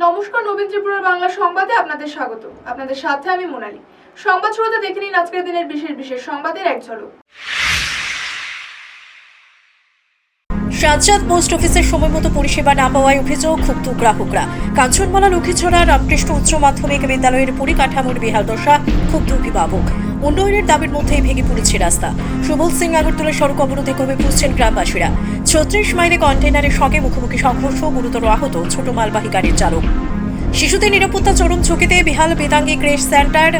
নমস্কার, নবীন ত্রিপুরার বাংলা সংবাদে আপনাদের স্বাগত। আপনাদের সাথে আমি মোনালি। সংবাদ শুরুতে দেখে নিন আজকের দিনের বিশেষ সংবাদের এক ঝলক। সাজ্জাদ পোস্ট অফিসের সময় মতো পরিষেবা না পাওয়ায় অভিযোগ ক্ষুব্ধ গ্রাহকরা। কাঞ্চনমালা লক্ষ্মীছড়া রামকৃষ্ণ উচ্চ মাধ্যমিক বিদ্যালয়ের পরিকাঠামোর বেহাল দশা, ক্ষুব্ধ অভিভাবক। উন্নয়নের দাবির মধ্যেই ভেঙে পড়েছে রাস্তা। সুবল সিং আগরতলা সড়ক অবরোধে কমে পড়ছেন গ্রামবাসীরা। 36 মাইলে কন্টেইনারের সঙ্গে মুখোমুখি সংঘর্ষ, গুরুতর আহত ছোট মালবাহী গাড়ির চালক। শিশুদের নিরাপত্তা চরম ঝুঁকিতে বেহাল বেদাঙ্গী ক্রেশ সেন্টার,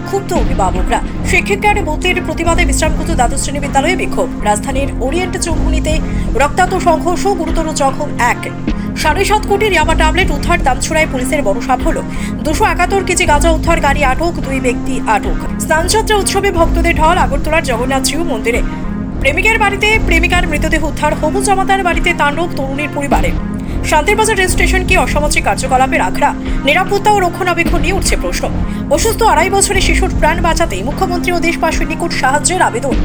ক্ষুব্ধ অভিভাবকরা। শিক্ষিকার বদলির প্রতিবাদে বিশ্রামগত দ্বাদশ শ্রেণী বিদ্যালয়ে বিক্ষোভ। রাজধানীর ওরিয়েন্ট চৌমুহনীতে রক্তাক্ত সংঘর্ষ, গুরুতর জখম এক। 7.5 কোটি ইয়াবা ট্যাবলেট উদ্ধার, দামছড়ায় পুলিশের বড় সাফল্য। 271 কেজি গাঁজা উদ্ধার, গাড়ি আটক, 2 ব্যক্তি আটক। স্নানযাত্রা উৎসবে ভক্তদের ঢল আগরতলার জগন্নাথজিউ মন্দিরে। প্রেমিকের বাড়িতে প্রেমিকার মৃতদেহ উদ্ধার, হবু জামাতার বাড়িতে তাণ্ডব তরুণীর পরিবারে। শান্তিরবাজার রেল স্টেশনকে অসামাজিক কার্যকলাপের আখড়া, নিরাপত্তা ও রক্ষণাবেক্ষণ নিয়ে উঠছে প্রশ্ন। অসুস্থ 2.5 বছরের শিশুর প্রাণ বাঁচাতে মুখ্যমন্ত্রী ও দেশবাসীর নিকট সাহায্যের আবেদন।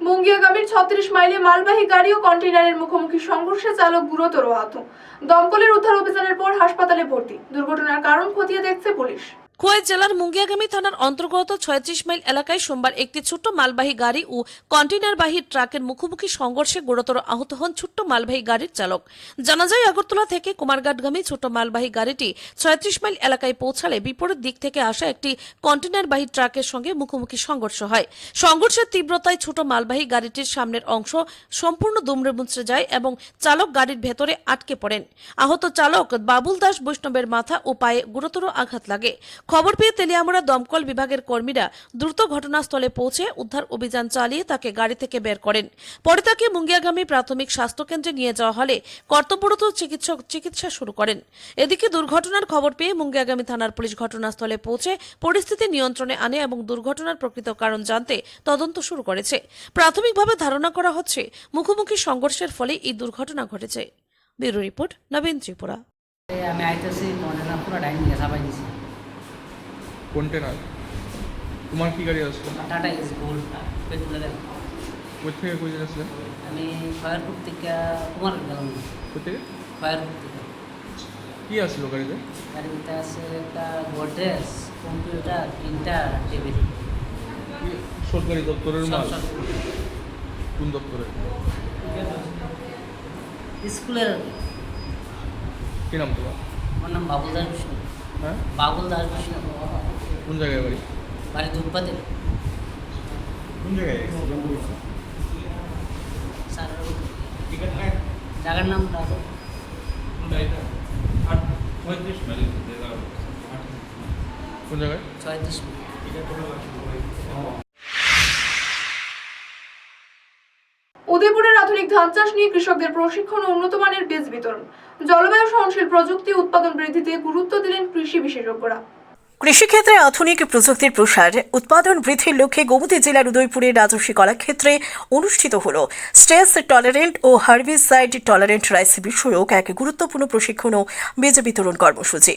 মুঙ্গিয়াগামীর 36 মাইলে মালবাহী গাড়ি ও কন্টেইনারের মুখোমুখি সংঘর্ষে চালক গুরুতর আহত। দমকলের উদ্ধার অভিযানের পর হাসপাতালে ভর্তি। দুর্ঘটনার কারণ খতিয়ে দেখছে পুলিশ। খোয়াই জেলার মুঙ্গিয়াগামী থানার অন্তর্গত 36 মাইল এলাকায় সোমবার একটি ছোট্ট মালবাহী গাড়ি ও কন্টেইনারবাহী ট্রাকের মুখোমুখি সংঘর্ষে গুরুতর আহত হন ছোট্ট মালবাহী গাড়ির চালক। জানা যায়, আগরতলা থেকে কুমারঘাটগামী ছোট মালবাহী গাড়িটি 36 মাইল এলাকায় পৌঁছালে বিপরীত দিক থেকে আসা একটি কন্টেইনারবাহী ট্রাকের সঙ্গে মুখোমুখি সংঘর্ষ হয়। সংঘর্ষের তীব্রতায় ছোট মালবাহী গাড়িটির সামনের অংশ সম্পূর্ণ দুমড়ে মুচড়ে যায় এবং চালক গাড়ির ভেতরে আটকে পড়েন। আহত চালক বাবুল দাস বৈষ্ণবের মাথা ও পায়ে গুরুতর আঘাত লাগে। খবর পেয়ে তেলিয়ামুড়া দমকল বিভাগের কর্মীরা দ্রুত ঘটনাস্থলে পৌঁছে উদ্ধার অভিযান চালিয়ে তাকে গাড়ি থেকে বের করেন। পরে তাকে মুঙ্গিয়াগামী প্রাথমিক স্বাস্থ্যকেন্দ্রে নিয়ে যাওয়া হলে কর্তব্যরত চিকিৎসক চিকিৎসা শুরু করেন। এদিকে দুর্ঘটনার খবর পেয়ে মুঙ্গিয়াগামী থানার পুলিশ ঘটনাস্থলে পৌঁছে পরিস্থিতি নিয়ন্ত্রণে আনে এবং দুর্ঘটনার প্রকৃত কারণ জানতে তদন্ত শুরু করেছে। প্রাথমিকভাবে ধারণা করা হচ্ছে মুখোমুখি সংঘর্ষের ফলে এই দুর্ঘটনা ঘটেছে। ব্যুরো রিপোর্ট, নবীন ত্রিপুরা। আমি আইতেছি কন্টেনার পুরো ডাইন দিয়ে চাপাই দিছি। কন্টেনার তোমার কি গাড়ি আসলো? টাটা ইজ গোল্ড পেট্রোলের। কোথা থেকে কই আসলে? আমি ফায়ারপুর থেকে কুমার গেলাম। কোথা থেকে? ফায়ারপুর থেকে। কি আসলো গাড়িতে? গাড়িতে আছে একটা গোদরেজ, কম্পিউটার, প্রিন্টার, টেবিল। সরকারি দপ্তরের মাল? সব। কোন দপ্তরে? স্কুলের। কি নাম তোমার? আমার নাম বাবুল দাস বিষ্ণু। হ্যাঁ, বাবুল দাস বিষ্ণু। কোন জায়গায় বাড়ি? বাড়ি দুধপাতে। কোন জায়গায়? স্যার জায়গার নাম রাখো। কোন জায়গায়? 36 উদয়পুরের আধুনিক ধান চাষ নিয়ে কৃষকদের প্রশিক্ষণ ও উন্নত মানের বীজ বিতরণ। জলবায়ু সহনশীল প্রযুক্তি উৎপাদন বৃদ্ধিতে গুরুত্ব দিলেন কৃষি বিশেষজ্ঞরা। কৃষিক্ষেত্রে আধুনিক প্রযুক্তির প্রসার, উৎপাদন বৃদ্ধির লক্ষ্যে গোমতী জেলার উদয়পুরের রাজস্বী কলাক্ষেত্রে অনুষ্ঠিত হল স্ট্রেস টলারেন্ট ও হার্বিসাইড টলারেন্ট রাইস বিষয়ক এক গুরুত্বপূর্ণ প্রশিক্ষণ ও বীজ বিতরণ কর্মসূচি।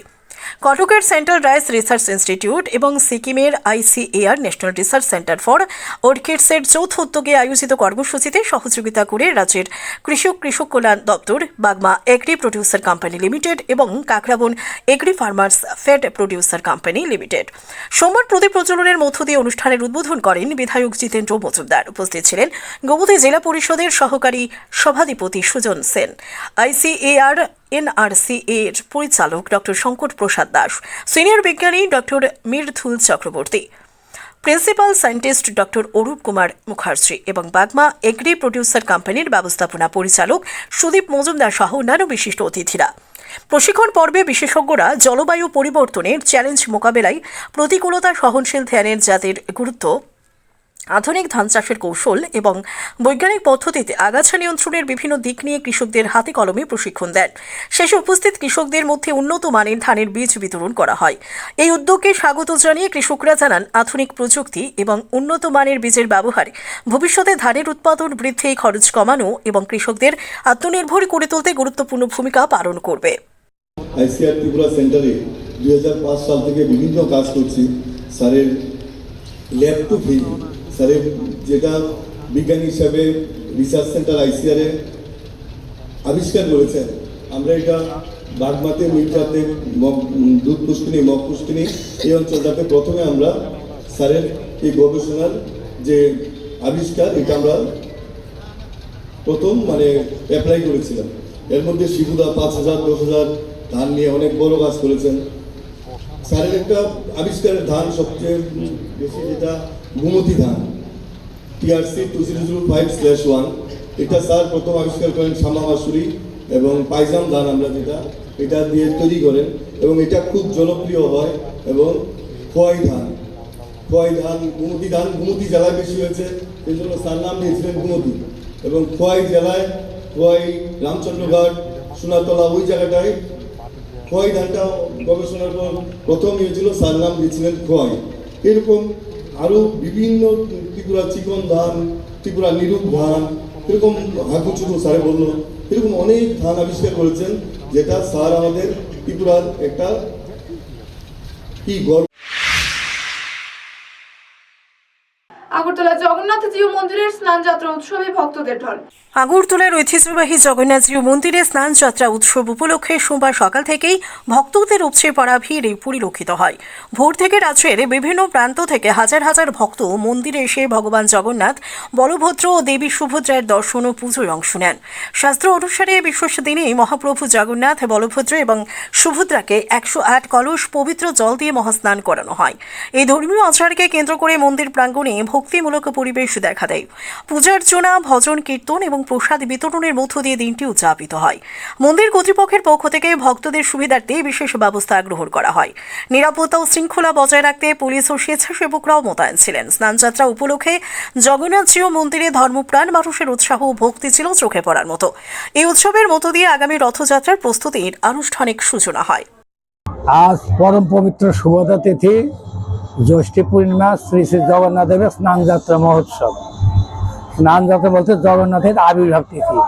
কটকের সেন্ট্রাল রাইস রিসার্চ ইনস্টিটিউট এবং সিকিমের ICAR national research centre for অর্কিডসের যৌথ উদ্যোগে আয়োজিত কর্মসূচিতে সহযোগিতা করে রাজ্যের কৃষক কল্যাণ দপ্তর, Bagma agri producer company limited এবং Kakraban agri farmers fed producer company limited. সোমবার প্রদীপ প্রজ্বলনের মধ্য দিয়ে অনুষ্ঠানের উদ্বোধন করেন বিধায়ক জিতেন্দ্র মজুমদার। উপস্থিত ছিলেন গোমতী জেলা পরিষদের সহকারী সভাধিপতি সুজন সেন, ICAR NRCA এর পরিচালক ডক্টর শঙ্কর প্রসাদ দাস, সিনিয়র বিজ্ঞানী doctor Mridul Chakraborty, principal scientist doctor Arup Kumar Mukherjee এবং বাগমা এগ্রি প্রডিউসার কোম্পানির ব্যবস্থাপনা পরিচালক সুদীপ মজুমদার সহ অন্যান্য বিশিষ্ট অতিথিরা। প্রশিক্ষণ পর্বে বিশেষজ্ঞরা জলবায়ু পরিবর্তনের চ্যালেঞ্জ মোকাবেলায় প্রতিকূলতা সহনশীল ধ্যানের জাতের গুরুত্ব, আধুনিক ধান চাষের কৌশল এবং বৈজ্ঞানিক পদ্ধতিতে আগাছা নিয়ন্ত্রণের বিভিন্ন দিক নিয়ে কৃষকদের হাতে কলমে প্রশিক্ষণ দেন। শেষে উপস্থিত কৃষকদের মধ্যে উন্নত মানের ধানের বীজ বিতরণ করা হয়। এই উদ্যোগকে স্বাগত জানিয়ে কৃষকরা জানান, আধুনিক প্রযুক্তি এবং উন্নত মানের বীজের ব্যবহার ভবিষ্যতে ধানের উৎপাদন বৃদ্ধি, খরচ কমানো এবং কৃষকদের আত্মনির্ভর করে তুলতে গুরুত্বপূর্ণ ভূমিকা পালন করবে। ICAR ত্রিপুরা সেন্টারে 2005 সাল থেকে বিভিন্ন কাজ করছি। স্যারের ল্যাব টু ফিল্ড, স্যারের যেটা বিজ্ঞানী হিসাবে রিসার্চ সেন্টার ICAR-এ আবিষ্কার করেছেন। আমরা এটা বাগমাতে, মির্জাতে, দুধ পুষ্কিনী, মগ পুষ্কিনী এই অঞ্চলটাতে প্রথমে আমরা স্যারের এই গবেষণার যে আবিষ্কার এটা আমরা প্রথম অ্যাপ্লাই করেছিলাম। এর মধ্যে শিবুদা 5,000 10,000 ধান নিয়ে অনেক বড় কাজ করেছেন। স্যারের একটা আবিষ্কারের ধান সবচেয়ে বেশি যেটা গুমতি ধান TRC 2005/1, এটা স্যার প্রথম আবিষ্কার করেন শামা মাসুরি এবং পাইজাম ধান আমরা যেটা এটা দিয়ে তৈরি করেন এবং এটা খুব জনপ্রিয় হয়। এবং খোয়াই ধান, গুমতি জেলায় বেশি হয়েছে, এই জন্য স্যার নাম দিয়েছিলেন গুমতি। এবং খোয়াই জেলায়, খোয়াই, রামচন্দ্রঘাট, সোনাতলা ওই জায়গাটায় খোয়াই ধানটা গবেষণার পর প্রথম হয়েছিল, স্যার নাম দিয়েছিলেন খোয়াই। এরকম আরও বিভিন্ন ত্রিপুরা চিকন ধান, ত্রিপুরা নিরূপ ধান, এরকম হাঁকুচুকু স্যারে বললো, এরকম অনেক ধান আবিষ্কার করেছেন যেটা স্যার আমাদের ত্রিপুরার একটা গর্ব। আগরতলা জগন্নাথ জিউ মন্দিরের স্নান যাত্রা উৎসবে ভক্তদের ঢল। আগরতলার ঐতিহ্যবাহী জগন্নাথজিউ মন্দিরে স্নান যাত্রা উৎসব উপলক্ষে সোমবার সকাল থেকেই ভক্তদের উপচে পড়া ভিড় পরিলক্ষিত হয়। ভোর থেকে রাজ্যের বিভিন্ন প্রান্ত থেকে হাজার হাজার ভক্ত মন্দিরে এসে ভগবান জগন্নাথ, বলভদ্র ও দেবী সুভদ্রার দর্শন ও পুজোয় অংশ নেন। শাস্ত্র অনুসারে বিশেষ দিনে মহাপ্রভু জগন্নাথ, বলভদ্র এবং সুভদ্রাকে 108 কলস পবিত্র জল দিয়ে মহাস্নান করানো হয়। এই ধর্মীয় আচারকে কেন্দ্র করে মন্দির প্রাঙ্গণে ভক্তিমূলক পরিবেশ দেখা দেয়। পূজার্চনা, ভজন কীর্তন এবং প্রসাদ বিতরণের মধ্য দিয়ে দিনটি উদযাপিত হয়। মন্দির কর্তৃপক্ষের পক্ষ থেকে ভক্তদের সুবিধার্থে বিশেষ ব্যবস্থা গ্রহণ করা হয়। নিরাপত্তা ও শৃঙ্খলা বজায় রাখতে পুলিশ ও স্বেচ্ছাসেবকরাও মোতায়েন ছিলেন। স্নানযাত্রা উপলক্ষে জগন্নাথজিউ মন্দিরে ধর্মপ্রাণ মানুষের উৎসাহ ও ভক্তি ছিল চোখে পড়ার মতো। এই উৎসবের মধ্য দিয়ে আগামী রথযাত্রার প্রস্তুতির আনুষ্ঠানিক সূচনা হয়। আজ পরম পবিত্র শুভদা তিথি, জ্যৈষ্ঠী পূর্ণিমা, শ্রী শ্রী জগন্নাথ দেবের স্নানযাত্রা মহোৎসব। স্নানযাত্রা বলতে জগন্নাথের আবির্ভাব তিথি,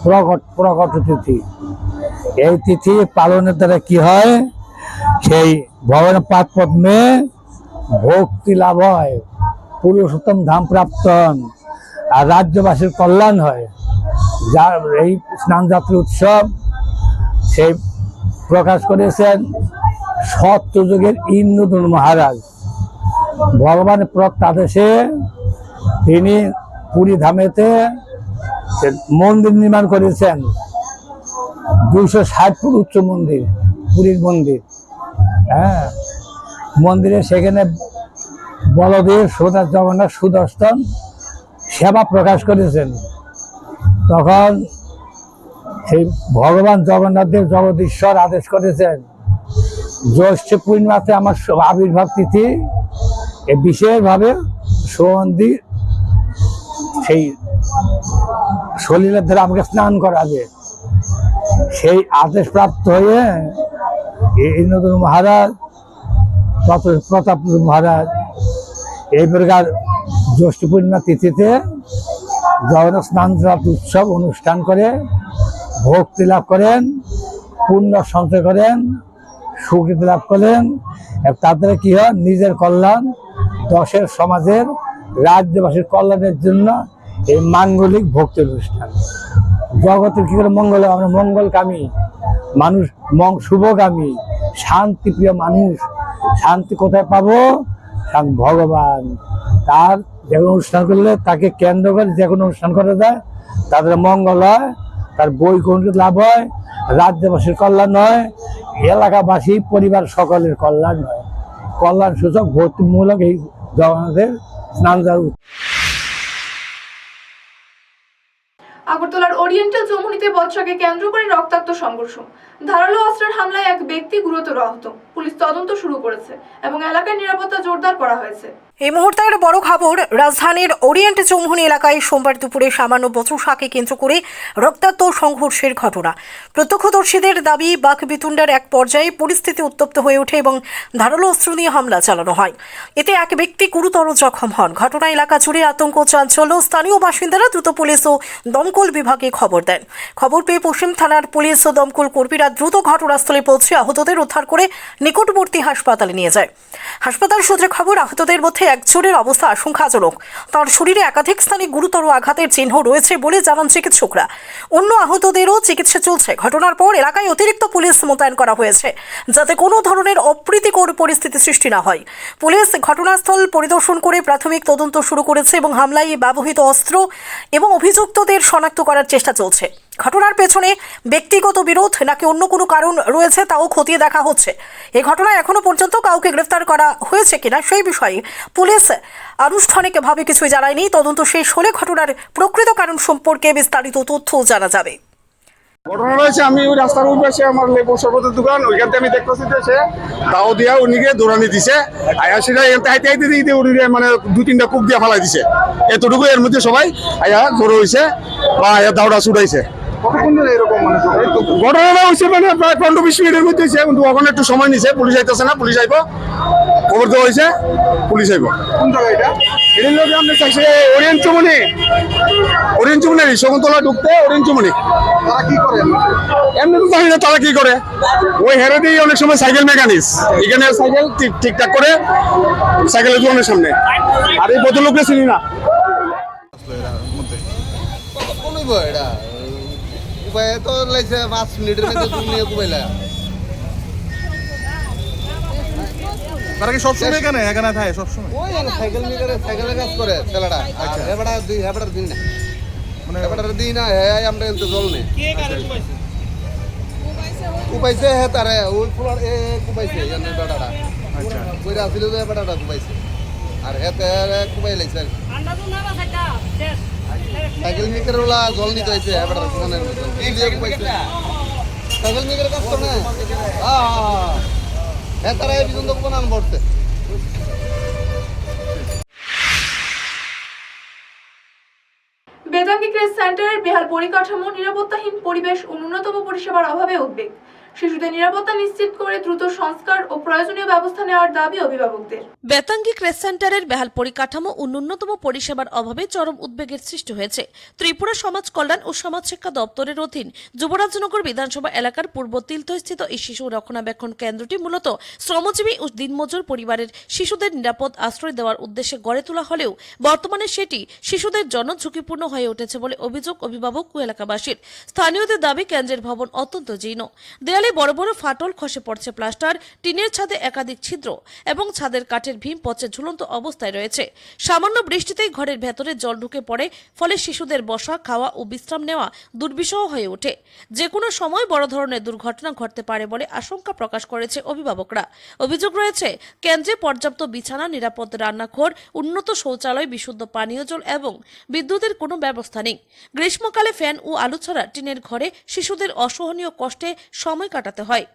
প্রকট তিথি। এই তিথি পালনের দ্বারা কি হয়, সেই ভগবানের পাদ পদ্মে ভক্তি লাভ হয়, পুরুষোত্তম ধাম প্রাপ্ত হন, আর রাজ্যবাসীর কল্যাণ হয়। যার এই স্নানযাত্রা উৎসব সেই প্রকাশ করেছেন সত্যযুগের ইন্দ্রদূত মহারাজ। ভগবানের প্রত্যাদেশে তিনি পুরী ধামেতে মন্দির নির্মাণ করেছেন, 260 ফুট উচ্চ মন্দির, পুরীর মন্দির। হ্যাঁ, মন্দিরে সেখানে বলদেব, সুভদ্রা, জগন্নাথ, সুদর্শন সেবা প্রকাশ করেছেন। তখন সেই ভগবান জগন্নাথ দেব জগদীশ্বর আদেশ করেছেন, জ্যৈষ্ঠী পূর্ণিমাতে আমার আবির্ভাব তিথি, বিশেষভাবে সুগন্ধি সেই সলিলের দ্বারা আমাকে স্নান করাবে। সেই আদেশ প্রাপ্ত হয়ে ইন্দ্রদূত মহারাজ, প্রতাপ মহারাজ এই প্রকার জ্যৈষ্ঠী পূর্ণিমা তিথিতে জগন্নাথ স্নান উৎসব অনুষ্ঠান করে ভক্তি লাভ করেন, পুণ্য সঞ্চয় করেন, সুকৃতি লাভ করেন। তাদের কি হয়, নিজের কল্যাণ, দশের সমাজের, রাজ্যবাসীর কল্যাণের জন্য এই মাঙ্গলিক ভক্তি অনুষ্ঠান। জগতের কি করে মঙ্গল, আমরা মঙ্গলকামী মানুষ, শুভকামী, শান্তিপ্রিয় মানুষ। শান্তি কোথায় পাবো? ভগবান। তার যে কোনো অনুষ্ঠান করলে তাকে কেন্দ্র করে যে কোনো অনুষ্ঠান করা যায়, তাদের মঙ্গল হয়, তার বৈকুণ্ঠ লাভ হয়, রাজ্যবাসীর কল্যাণ হয়, এলাকাবাসী পরিবার সকলের কল্যাণ হয়। কল্যাণ সূচক ভক্তিমূলক এই জগন্নাথের স্নান যাত্রা। আগরতলার ওরিয়েন্টাল চৌমুহনীতে বর্ষাকে কেন্দ্র করে রক্তাক্ত সংঘর্ষ। ধারালো অস্ত্রের হামলায় এক ব্যক্তি গুরুতর আহত। পুলিশ তদন্ত শুরু করেছে এবং এলাকায় নিরাপত্তা জোরদার করা হয়েছে। এই মুহূর্তের বড় খবর, রাজধানীর ওরিয়েন্ট চৌমুহনী এলাকায় সোমবার দুপুরে সামান্য বচসাকে কেন্দ্র করে রক্তাক্ত সংঘর্ষের ঘটনা। প্রত্যক্ষদর্শীদের দাবি, বাকবিতুণ্ডার এক পর্যায়ে পরিস্থিতি উত্তপ্ত হয়ে ওঠে এবং ধারালো অস্ত্র নিয়ে হামলা চালানো হয়। এতে এক ব্যক্তি গুরুতর জখম হন। ঘটনা এলাকা জুড়ে আতঙ্ক, চাঞ্চল্য। স্থানীয় বাসিন্দারা দ্রুত পুলিশ ও দমকল বিভাগে খবর দেন। খবর পেয়ে পশ্চিম থানার পুলিশ ও দমকল কর্মীরা দ্রুত ঘটনাস্থলে পৌঁছে আহতদের উদ্ধার করে নিকটবর্তী হাসপাতালে নিয়ে যায়। হাসপাতাল সূত্রে খবর, আহতদের মধ্যে একজনের অবস্থা আশঙ্কাজনক। তার শরীরে একাধিক স্থানে গুরুতর আঘাতের চিহ্ন রয়েছে বলে জানান চিকিৎসকরা। অন্য আহতদেরও চিকিৎসা চলছে। ঘটনার পর এলাকায় অতিরিক্ত পুলিশ মোতায়েন করা হয়েছে যাতে কোনো ধরনের অপ্রীতিকর পরিস্থিতি সৃষ্টি না হয়। পুলিশ ঘটনাস্থল পরিদর্শন করে প্রাথমিক তদন্ত শুরু করেছে এবং হামলায় ব্যবহৃত অস্ত্র এবং অভিযুক্তদের শনাক্ত করার চেষ্টা চলছে। ঘটনার পেছনে ব্যক্তিগত বিরোধ নাকি অন্য কোনো কারণ রয়েছে তাও খতিয়ে দেখা হচ্ছে। এই ঘটনায় এখনো পর্যন্ত কাউকে গ্রেফতার করা হয়েছে কিনা সেই বিষয়ে পুলিশ আনুষ্ঠানিকভাবে কিছুই জানায়নি। তদন্ত শেষ হলে ঘটনার প্রকৃত কারণ সম্পর্কে বিস্তারিত তথ্য জানা যাবে। ঘটনা রয়েছে, আমি ওই রাস্তার উপরে এসে আমার লেবু শরবতের দোকান, ওইখান থেকে আমি দেখতেছি যে সে তাও দিয়া উনিকে দৌড়ানি দিছে। আয়া সেটা হাইতে হাইতে দিতে উনি মানে 2-3টা কূপ দিয়ে ফালাই দিছে। এতটুকু এর মধ্যে সবাই আয়া জড়ো হয়েছে বা আয়া দাউড়া ছুটাইছে। ঘটনাটা হয়েছে মানে প্রায় 15-20 মিনিটের মধ্যে হয়েছে, কিন্তু ওখানে একটু সময় নিছে। পুলিশ আইতেছে না, পুলিশ আইব, খবর দেওয়া হয়েছে, পুলিশ আইব। কোন জায়গা এটা? এর লোক আমরা চাইছে ওরিয়েন্ট চুমনি শকুন্তলা ঢুকতে ওরিয়েন্ট চুমনি। তারা কি করে এমনি তো জানি না তারা কি করে। ওই হেরে দিয়ে অনেক সময় সাইকেল মেকানিক্স, এখানে সাইকেল ঠিকঠাক করে সাইকেলের দোকানের সামনে। আর এই ভদ্রলোককে চিনি না। এটা উপায় তো লাগছে 5 মিনিটের মধ্যে তুমি কুবাইলা। তারা কি সবসময় এখানে থাকে সবসময়? ওই সাইকেল মিকারে সাইকেলের কাজ করে ছেলেটা। আর হেবাটার দিন না, মানে হেবাটার দিন না, হ্যাঁ আমরা এনতে জল নেই। কুবাইছে হ্যাঁ তারে ওই ফুলার কুবাইছে জানি বেটাটা। আচ্ছা কইরা আসিল যে বেটাটা কুবাইছে আর হ্যাঁ তারে কুবাই লাইছে। সাইকেল মিকার ওলা জল নিতে হয়েছে হেবাটার মনের মতো কি দিয়ে কুবাইছে। সাইকেল মিকারে কাজ করে না। হ্যাঁ তারা এই পর্যন্ত কোন পড়ছে। বেদাঙ্গী ক্রেস সেন্টারের বেহাল পরিকাঠামো, নিরাপত্তাহীন পরিবেশ ও ন্যূনতম পরিষেবার অভাবে উদ্বেগ। শিশুদের নিরাপত্তা নিশ্চিত করে দ্রুত সংস্কার ও প্রয়োজনীয় ব্যবস্থা নেওয়ার দাবি অভিভাবকদের। বেতাঙ্গী ক্রেস সেন্টারের বেহাল পরিকাঠামো ও ন্যূনতম পরিষেবার অভাবে চরম উদ্বেগের সৃষ্টি হয়েছে ত্রিপুরা সমাজ কল্যাণ ও সমাজ শিক্ষা দপ্তরের অধীন যুবরাজনগর বিধানসভা এলাকার পূর্ব তিলথস্থিত এই শিশু রক্ষণাবেক্ষণ কেন্দ্রটি মূলত শ্রমজীবী ও দিনমজুর পরিবারের শিশুদের নিরাপদ আশ্রয় দেওয়ার উদ্দেশ্যে গড়ে তোলা হলেও বর্তমানে সেটি শিশুদের জন্য ঝুঁকিপূর্ণ হয়ে উঠেছে বলে অভিযোগ অভিভাবক ও এলাকাবাসীর। স্থানীয়দের দাবি কেন্দ্রের ভবন অত্যন্ত জীর্ণ, দেয়ালে বড় বড় ফাটল, খসে পড়ছে প্লাস্টার, টিনের ছাদে একাধিক ছিদ্র এবং ছাদের কাঠের ভীম পচে ঝুলন্ত অবস্থায় রয়েছে। সামান্য বৃষ্টিতেই ঘরের ভেতরে জল ঢুকে পড়ে, ফলে শিশুদের বসা, খাওয়া ও বিশ্রাম নেওয়া দুর্বিষহ হয়ে ওঠে। যে কোনো সময় বড় ধরনের দুর্ঘটনা ঘটতে পারে বলে আশঙ্কা প্রকাশ করেছে অভিভাবকরা। অভিযোগ রয়েছে কেন্দ্রে পর্যাপ্ত বিছানা, নিরাপদ রান্নাঘর, উন্নত শৌচালয়, বিশুদ্ধ পানীয় জল এবং বিদ্যুতের কোনো ব্যবস্থা নেই। গ্রীষ্মকালে ফ্যান ও আলো ছাড়া টিনের ঘরে শিশুদের অসহনীয় কষ্টে সময় কাটাতে হয়।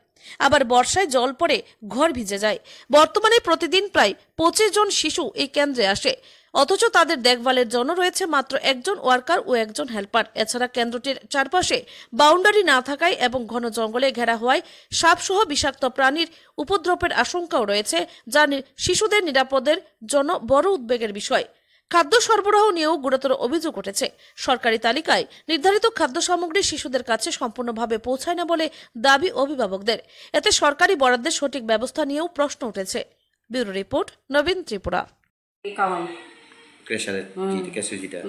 আবার বর্ষায় জল পড়ে ঘর ভিজে যায়। বর্তমানে প্রতিদিন প্রায় 25 জন শিশু এই কেন্দ্রে আসে, অথচ তাদের দেখভালের জন্য রয়েছে মাত্র একজন ওয়ার্কার ও একজন হেল্পার। এছাড়া কেন্দ্রটির চারপাশে বাউন্ডারি না থাকায় এবং ঘন জঙ্গলে ঘেরা হওয়ায় সাপসহ বিষাক্ত প্রাণীর উপদ্রবের আশঙ্কাও রয়েছে, যা শিশুদের নিরাপদের জন্য বড় উদ্বেগের বিষয়। খাদ্য সরবরাহ নিয়েও গুরুতর অভিযোগ উঠেছে। সরকারি তালিকায় নির্ধারিত খাদ্য সামগ্রী শিশুদের কাছে সম্পূর্ণভাবে পৌঁছায় না বলে দাবি অভিভাবকদের। এতে সরকারি বরাদ্দের সঠিক ব্যবস্থা নিয়েও প্রশ্ন উঠেছে। ব্যুরো রিপোর্ট, নবীন ত্রিপুরা। ক্রেশারের যেটা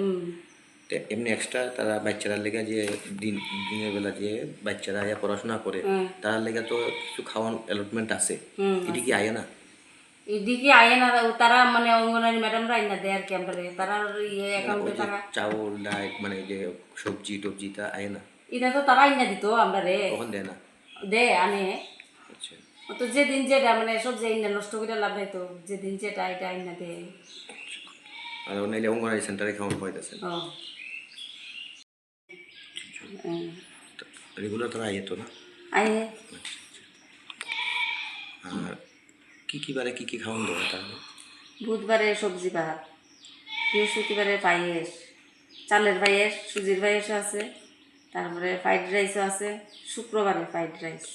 এমনি এক্সট্রা তারা বাচ্চারা লেগে যে দিনের বেলা যে বাচ্চারা পড়াশোনা করে তার লেগে তো কিছু খাওয়ান অ্যালটমেন্ট আছে, এটি কি আয় না? এদিকে আয় না, তারা মানে অঙ্গনারী ম্যাডামরা আইনা দেয় আর কি। আমরা তারা অ্যাকাউন্টে টাকা চাউল ডাল মানে যে সবজি টবজি তা আয় না, এটা তো তারা আইনা দিত। আমরা রে কখন দেয় না, দে আনে। আচ্ছা তো যেদিন যেটা মানে সবজি আইনা নষ্ট করে লাভ নাই, তো যেদিন যেটা এটা আইনা দেয়। আর নাইলে অঙ্গনারী সেন্টারে খাওয়ান পাইতেছে রেগুলার তারা আয় তো না আয়। আর কি বারে কি খাওয়ান দেবে? তাহলে বুধবারে সবজি ভাত, বৃহস্পতিবারে পায়েস, চালের পায়েস, সুজির পায়েসও আছে, তারপরে ফ্রাইড রাইসও আছে। শুক্রবারে ফ্রাইড রাইস,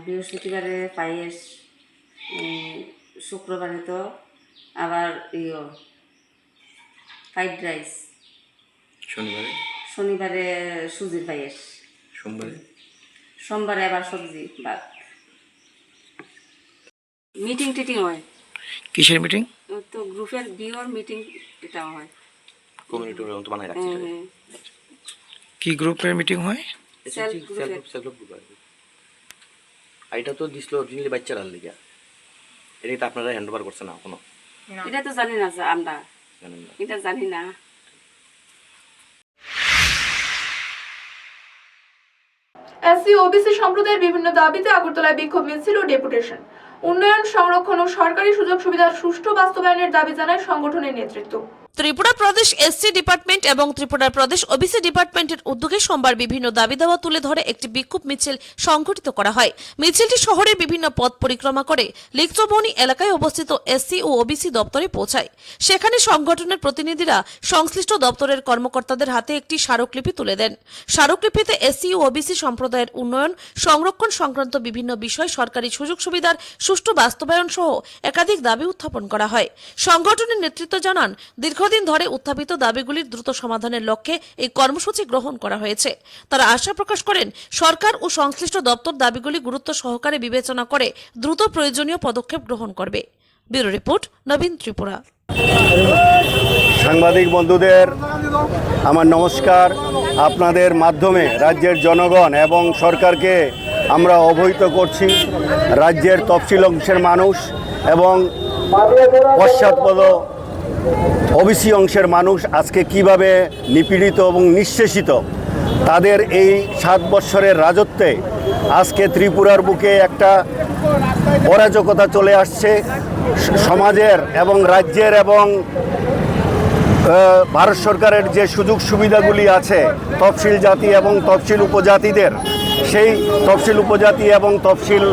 বৃহস্পতিবারে পায়েস, শুক্রবারে তো আবার ফ্রাইড রাইস, শনিবারে সুজির পায়েস, সোমবারে আবার সবজি ভাত। মিটিং টিটিং হয়। কিসের মিটিং? তো গ্রুপের বিওর মিটিং এটা হয়। কমিউনিটি তো বানায় রাখছে কি গ্রুপের মিটিং হয়? সেলফ গ্রুপের। সেলফ গ্রুপ আর কি। আর এটা তো দিছিল অরিজিনালি বাচ্চারার লিগা, এটা তো আপনারা হ্যান্ড ওভার করছে না এখনো? এটা তো জানি না যে আমরা, জানেন না? এটা জানি না। এসসি ওবিসি সম্প্রদায়ের বিভিন্ন দাবিতে আগরতলায় বিক্ষোভ মিছিল ও ডেপুটেশন। উন্নয়ন, সংরক্ষণ ও সরকারি সুযোগ সুবিধার সুষ্ঠু বাস্তবায়নের দাবি জানায় সংগঠনের নেতৃত্ব। ত্রিপুরা প্রদেশ এসসি ডিপার্টমেন্ট এবং ত্রিপুরা প্রদেশ ওবিসি ডিপার্টমেন্টের উদ্যোগে সোমবার বিভিন্ন দাবি দাওয়া তুলে ধরে একটি বিক্ষোভ মিছিল সংগঠিত করা হয়। মিছিলটি শহরের বিভিন্ন পথ পরিক্রমা করে লিকচবনি এলাকায় অবস্থিত এসসি ও ওবিসি দপ্তরে পৌঁছায়। সেখানে সংগঠনের প্রতিনিধিরা সংশ্লিষ্ট দপ্তরের কর্মকর্তাদের হাতে একটি স্মারকলিপি তুলে দেন। স্মারকলিপিতে এসসি ও ওবিসি সম্প্রদায়ের উন্নয়ন, সংরক্ষণ সংক্রান্ত বিভিন্ন বিষয়, সরকারি সুযোগ সুবিধার সুষ্ঠু বাস্তবায়ন সহ একাধিক দাবি উত্থাপন করা হয়। সংগঠনের নেতৃত্ব জানান, দীর্ঘদিন ধরে উত্থাপিত দাবিগুলির দ্রুত সমাধানের লক্ষ্যে এই কর্মসূচি গ্রহণ করা হয়েছে। তারা আশা প্রকাশ করেন, সরকার ও সংশ্লিষ্ট দপ্তর দাবিগুলি গুরুত্ব সহকারে বিবেচনা করে দ্রুত প্রয়োজনীয় পদক্ষেপ গ্রহণ করবে। ব্যুরো রিপোর্ট, নবীন ত্রিপুরা। সাংবাদিক বন্ধুদের আমার নমস্কার। আপনাদের মাধ্যমে রাজ্যের জনগণ এবং সরকারকে আমরা অবহিত করছি, রাজ্যের তফসিল অংশের মানুষ এবং পশ্চাৎপদ ওবিসি অংশের মানুষ আজকে কিভাবে নিপীড়িত এবং নিঃশেষিত। তাদের এই 7 বৎসরের রাজত্বে আজকে ত্রিপুরার বুকে একটা অরাজকতা চলে আসছে। সমাজের এবং রাজ্যের এবং ভারত সরকারের যে সুযোগ সুবিধাগুলি আছে তফসিল জাতি এবং তফসিল উপজাতিদের, সেই তফসিল উপজাতি এবং তফসিল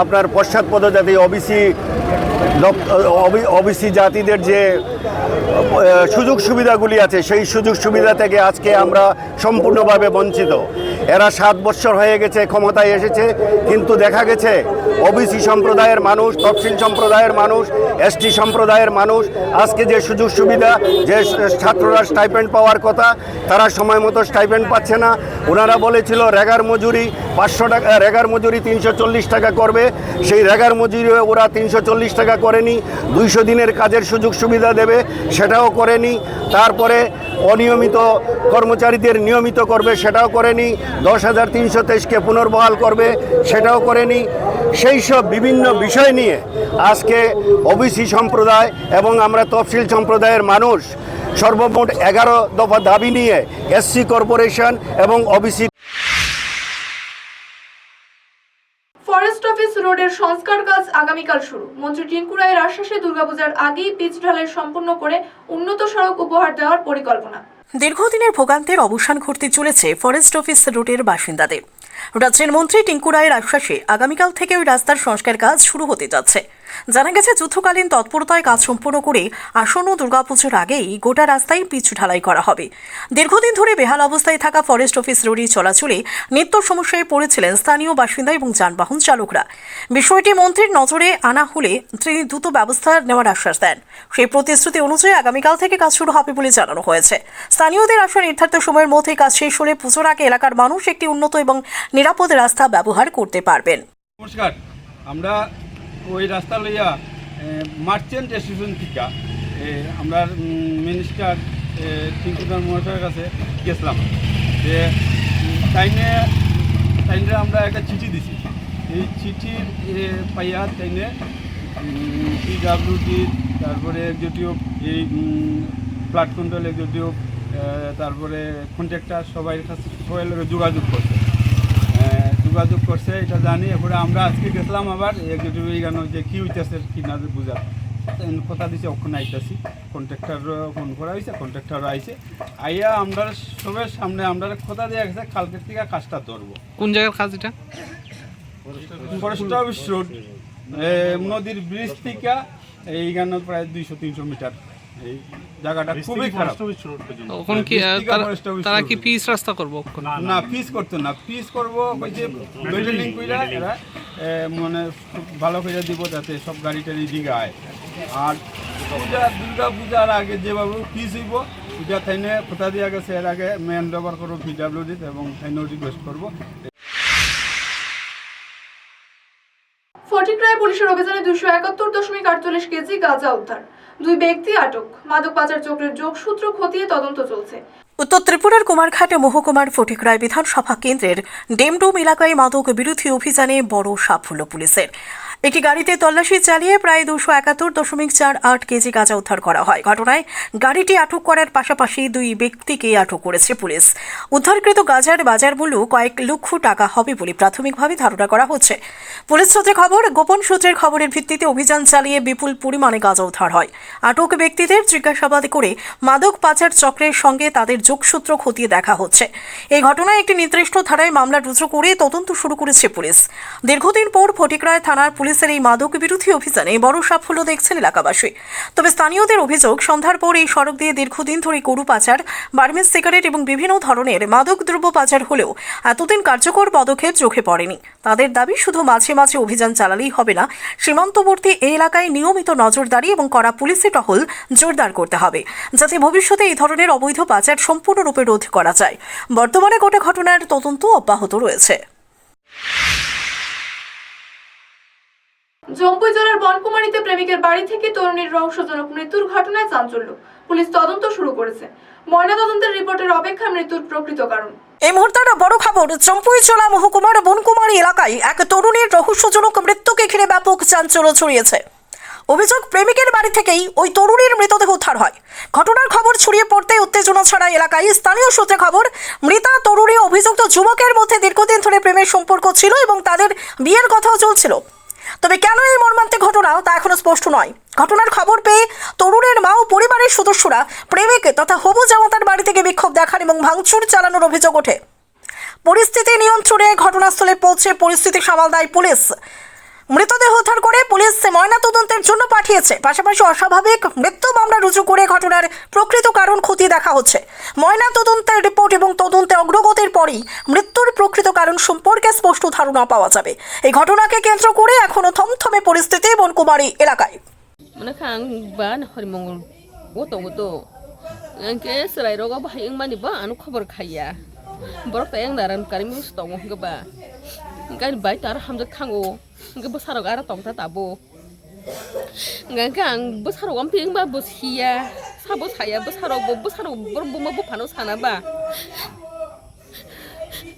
আপনার পশ্চাৎপদ জাতি ওবিসি জাতিদের যে সুযোগ সুবিধাগুলি আছে, সেই সুযোগ সুবিধা থেকে আজকে আমরা সম্পূর্ণভাবে বঞ্চিত। এরা 7 বৎসর হয়ে গেছে ক্ষমতায় এসেছে, কিন্তু দেখা গেছে ওবিসি সম্প্রদায়ের মানুষ, তফসিল সম্প্রদায়ের মানুষ, এসটি সম্প্রদায়ের মানুষ আজকে যে সুযোগ সুবিধা, যে ছাত্ররা স্টাইপেন্ড পাওয়ার কথা, তারা সময় মতো স্টাইপেন্ড পাচ্ছে না। ওনারা বলেছিল রেগার মজুরি 500 টাকা, রেগার মজুরি 340 টাকা করবে। সেই রেগার মজুরি ওরা 340 টাকা করেনি। 200 দিনের কাজের সুযোগ সুবিধা দেবে, সেটাও করেনি। তারপরে অনিয়মিত কর্মচারীদের নিয়মিত করবে, সেটাও করেনি। 10,323কে পুনর্বহাল করবে, সেটাও করেনি। সেই সব বিভিন্ন বিষয় নিয়ে আজকে ওবিসি সম্প্রদায় এবং আমরা তফসিল সম্প্রদায়ের মানুষ সর্বমোট 11 দফা দাবি নিয়ে এসসি কর্পোরেশন এবং ওবিসি ফরেস্ট অফিস রোডের সংস্কার কাজ আগামীকাল শুরু। মন্ত্রী টিঙ্কু রায়ের আশ্বাসে দুর্গাপূজার আগেই পিচ ঢালাই সম্পন্ন করে উন্নত সড়ক উপহার দেওয়ার পরিকল্পনা। দীর্ঘদিনের ভোগান্তের অবসান ঘটতে চলেছে ফরেস্ট অফিস রোডের বাসিন্দাদের। রাজ্যের মন্ত্রী টিঙ্কু রায়ের আশ্বাসে আগামীকাল থেকে ওই রাস্তার সংস্কার কাজ শুরু হতে যাচ্ছে। জানা গেছে, যুদ্ধকালীন তৎপরতায় কাজ সম্পন্ন করে আসন্ন দুর্গাপুজোর আগেই গোটা রাস্তায় পিচ ঢালাই করা হবে। দীর্ঘদিন ধরে বেহাল অবস্থায় থাকা ফরেস্ট অফিস রোডে চলাচলে নিত্য সমস্যায় পড়েছিলেন স্থানীয় বাসিন্দা এবং যানবাহন চালকরা। বিষয়টি মন্ত্রীর নজরে আনা হলে তিনি দ্রুত ব্যবস্থা নেওয়ার আশ্বাস দেন। সেই প্রতিশ্রুতি অনুযায়ী আগামীকাল থেকে কাজ শুরু হবে বলে জানানো হয়েছে। স্থানীয়দের আশা, নির্ধারিত সময়ের মধ্যে কাজ শেষ হলে পুজোর আগে এলাকার মানুষ একটি উন্নত এবং নিরাপদ রাস্তা ব্যবহার করতে পারবেন। নমস্কার, আমরা ওই রাস্তা লইয়া মার্চেন্ট স্টেশন থেকে আমরা মিনিস্টার টিঙ্কুদার মহাশয়ের কাছে গেছিলাম। যে তাইনে আমরা একটা চিঠি দিছি। এই চিঠির পাইয়া তাইনে পিডাব্লিউডি, তারপরে এক্সিকিউটিভ, এই ফ্লাড কন্ট্রোল এক্সিকিউটিভ, তারপরে কন্ট্রাক্টর সবাই কাছে সবাই যোগাযোগ করছে, এটা জানি। এরপরে আমরা আজকে গেছিলাম আবার এক্সিকিউটিভ এখানে যে কী হইতেছে কি না বুঝা কথা দিছে, ওখানে আইতেছি। কন্ট্রাক্টর ফোন করা হয়েছে, কন্ট্রাক্টর আইছে, আইয়া আমরা সবের সামনে আমরা কথা দিয়ে গেছে কালকের থেকে কাজটা ধরবো। কোন জায়গার কাজ এটা? ফরেস্ট অফিস রোড, নদীর ব্রিজ থেকে এইখানে প্রায় 200-300 মিটার। এই জায়গাটা খুবই খারাপ। এখন কি তারা কি পিচ রাস্তা করবো? না, পিচ করতো না, পিচ করবো ওই যে বিল্ডিং কইরা এরা মানে ভালো করে দিব যাতে সব গাড়ি টাড়ি দিকে আয়। আর দুর্গা পূজার আগে যেভাবে পিচ হইব ওইটা থাইনে কোথা দিয়ে গেছে, এর আগে মেন ব্যবহার করবো পিডাব্লিউডি এবং থাইনেও রিকোয়েস্ট করবো। ফটিকরায় পুলিশের অভিযানে 271.48 কেজি গাঁজা উদ্ধার, 2 ব্যক্তি আটক। মাদক পাচার চক্রের যোগসূত্র খতিয়ে তদন্ত চলছে। উত্তর ত্রিপুরার কুমারঘাট মহকুমার ফটিকরায় বিধানসভা কেন্দ্রের ডেমডুম এলাকায় মাদক বিরোধী অভিযানে বড় সাফল্য পুলিশের। একটি গাড়িতে তল্লাশি চালিয়ে প্রায় 271.48 কেজি গাঁজা উদ্ধার করা হয়। ঘটনায় গাড়িটি আটক করার পাশাপাশি 2 ব্যক্তিকে আটক করেছে পুলিশ। উদ্ধারকৃত গাঁজার বাজার মূল্য কয়েক লক্ষ টাকা হবে বলে প্রাথমিকভাবে ধারণা করা হচ্ছে। পুলিশ সূত্রে খবর, গোপন সূত্রের খবরের ভিত্তিতে অভিযান চালিয়ে বিপুল পরিমাণে গাঁজা উদ্ধার হয়। আটক ব্যক্তিদের জিজ্ঞাসাবাদ করে মাদক পাচার চক্রের সঙ্গে তাদের যোগসূত্র খতিয়ে দেখা হচ্ছে। এই ঘটনায় একটি নির্দিষ্ট ধারায় মামলা রুজু করে তদন্ত শুরু করেছে পুলিশ। দীর্ঘদিন পর ফটিকরায় থানার পুলিশের এই মাদক বিরোধী অভিযানে বড় সাফল্য দেখছেন এলাকাবাসী। তবে স্থানীয়দের অভিযোগ, সন্ধ্যার পর এই সড়ক দিয়ে দীর্ঘদিন ধরে গরু পাচার, বার্মিজ সিগারেট এবং বিভিন্ন ধরনের মাদক দ্রব্য পাচার হলেও এতদিন কার্যকর পদক্ষেপ চোখে পড়েনি। তাদের দাবি, শুধু মাঝে মাঝে অভিযান চালালেই হবে না, সীমান্তবর্তী এই এলাকায় নিয়মিত নজরদারি এবং কড়া পুলিশি টহল জোরদার করতে হবে, যাতে ভবিষ্যতে এই ধরনের অবৈধ পাচার সম্পূর্ণরূপে রোধ করা যায়। বর্তমানে গোটা ঘটনার তদন্ত অব্যাহত রয়েছে। জম্পুই জেলার বনকুমারীতে প্রেমিকের বাড়ি থেকে তরুণীর রহস্যজনক মৃত্যুর ঘটনায় চাঞ্চল্য। পুলিশ তদন্ত শুরু করেছে। ময়নাতদন্তের রিপোর্টের অপেক্ষায় মৃত্যুর প্রকৃত কারণ। এই মুহূর্তের বড় খবর, জম্পুই জেলা মহকুমার বনকুমারী এলাকায় এক তরুণীর রহস্যজনক মৃত্যুকে ঘিরে ব্যাপক চাঞ্চল্য ছড়িয়েছে। অভিযোগ, প্রেমিকের বাড়ি থেকেই ওই তরুণীর মৃতদেহ উদ্ধার হয়। ঘটনার খবর ছড়িয়ে পড়তে উত্তেজনা ছড়ায় এলাকায়। স্থানীয় সূত্রে খবর, মৃতা তরুণী অভিযুক্ত যুবকের মধ্যে দীর্ঘদিন ধরে প্রেমের সম্পর্ক ছিল এবং তাদের বিয়ের কথাও চলছিল। তবে কেন এই মর্মান্তিক ঘটনা তা এখনো স্পষ্ট নয়। ঘটনার খবর পেয়ে তরুণের মা ও পরিবারের সদস্যরা প্রেমিক তথা হবু জামাতার বাড়ি থেকে বিক্ষোভ দেখান এবং ভাঙচুর চালানোর অভিযোগ ওঠে। পরিস্থিতি নিয়ন্ত্রণে ঘটনাস্থলে পৌঁছে পরিস্থিতি সামাল দেয় পুলিশ। মৃতদেহ উদ্ধার করে পুলিশ ময়নাতদন্তের জন্য পাঠিয়েছে। পাশাপাশি অস্বাভাবিক মৃত্যু মামলা রুজু করে ঘটনার প্রকৃত কারণ খতিয়ে দেখা হচ্ছে। ময়নাতদন্তের রিপোর্ট এবং তদন্তে অগ্রগতির পরই মৃত্যুর প্রকৃত কারণ সম্পর্কে স্পষ্ট ধারণা পাওয়া যাবে। এই ঘটনাকে কেন্দ্র করে এখনো থমথমে পরিস্থিতি বনকুমারী এলাকায়। মানে খাং বান হরিমঙ্গল ওতো ওতো কে সেলাই রোগ ভাইং মানি বা আনু খবর খাইয়া বরক তায়ং দারান কারিমি স্তং গবা গান বাই তার হামজা খাঙ্গো গে বসারক ara tongta tabo ngangka ang bosarok am ping ba bosia sabo saya bosarok bor buma bo phano sana ba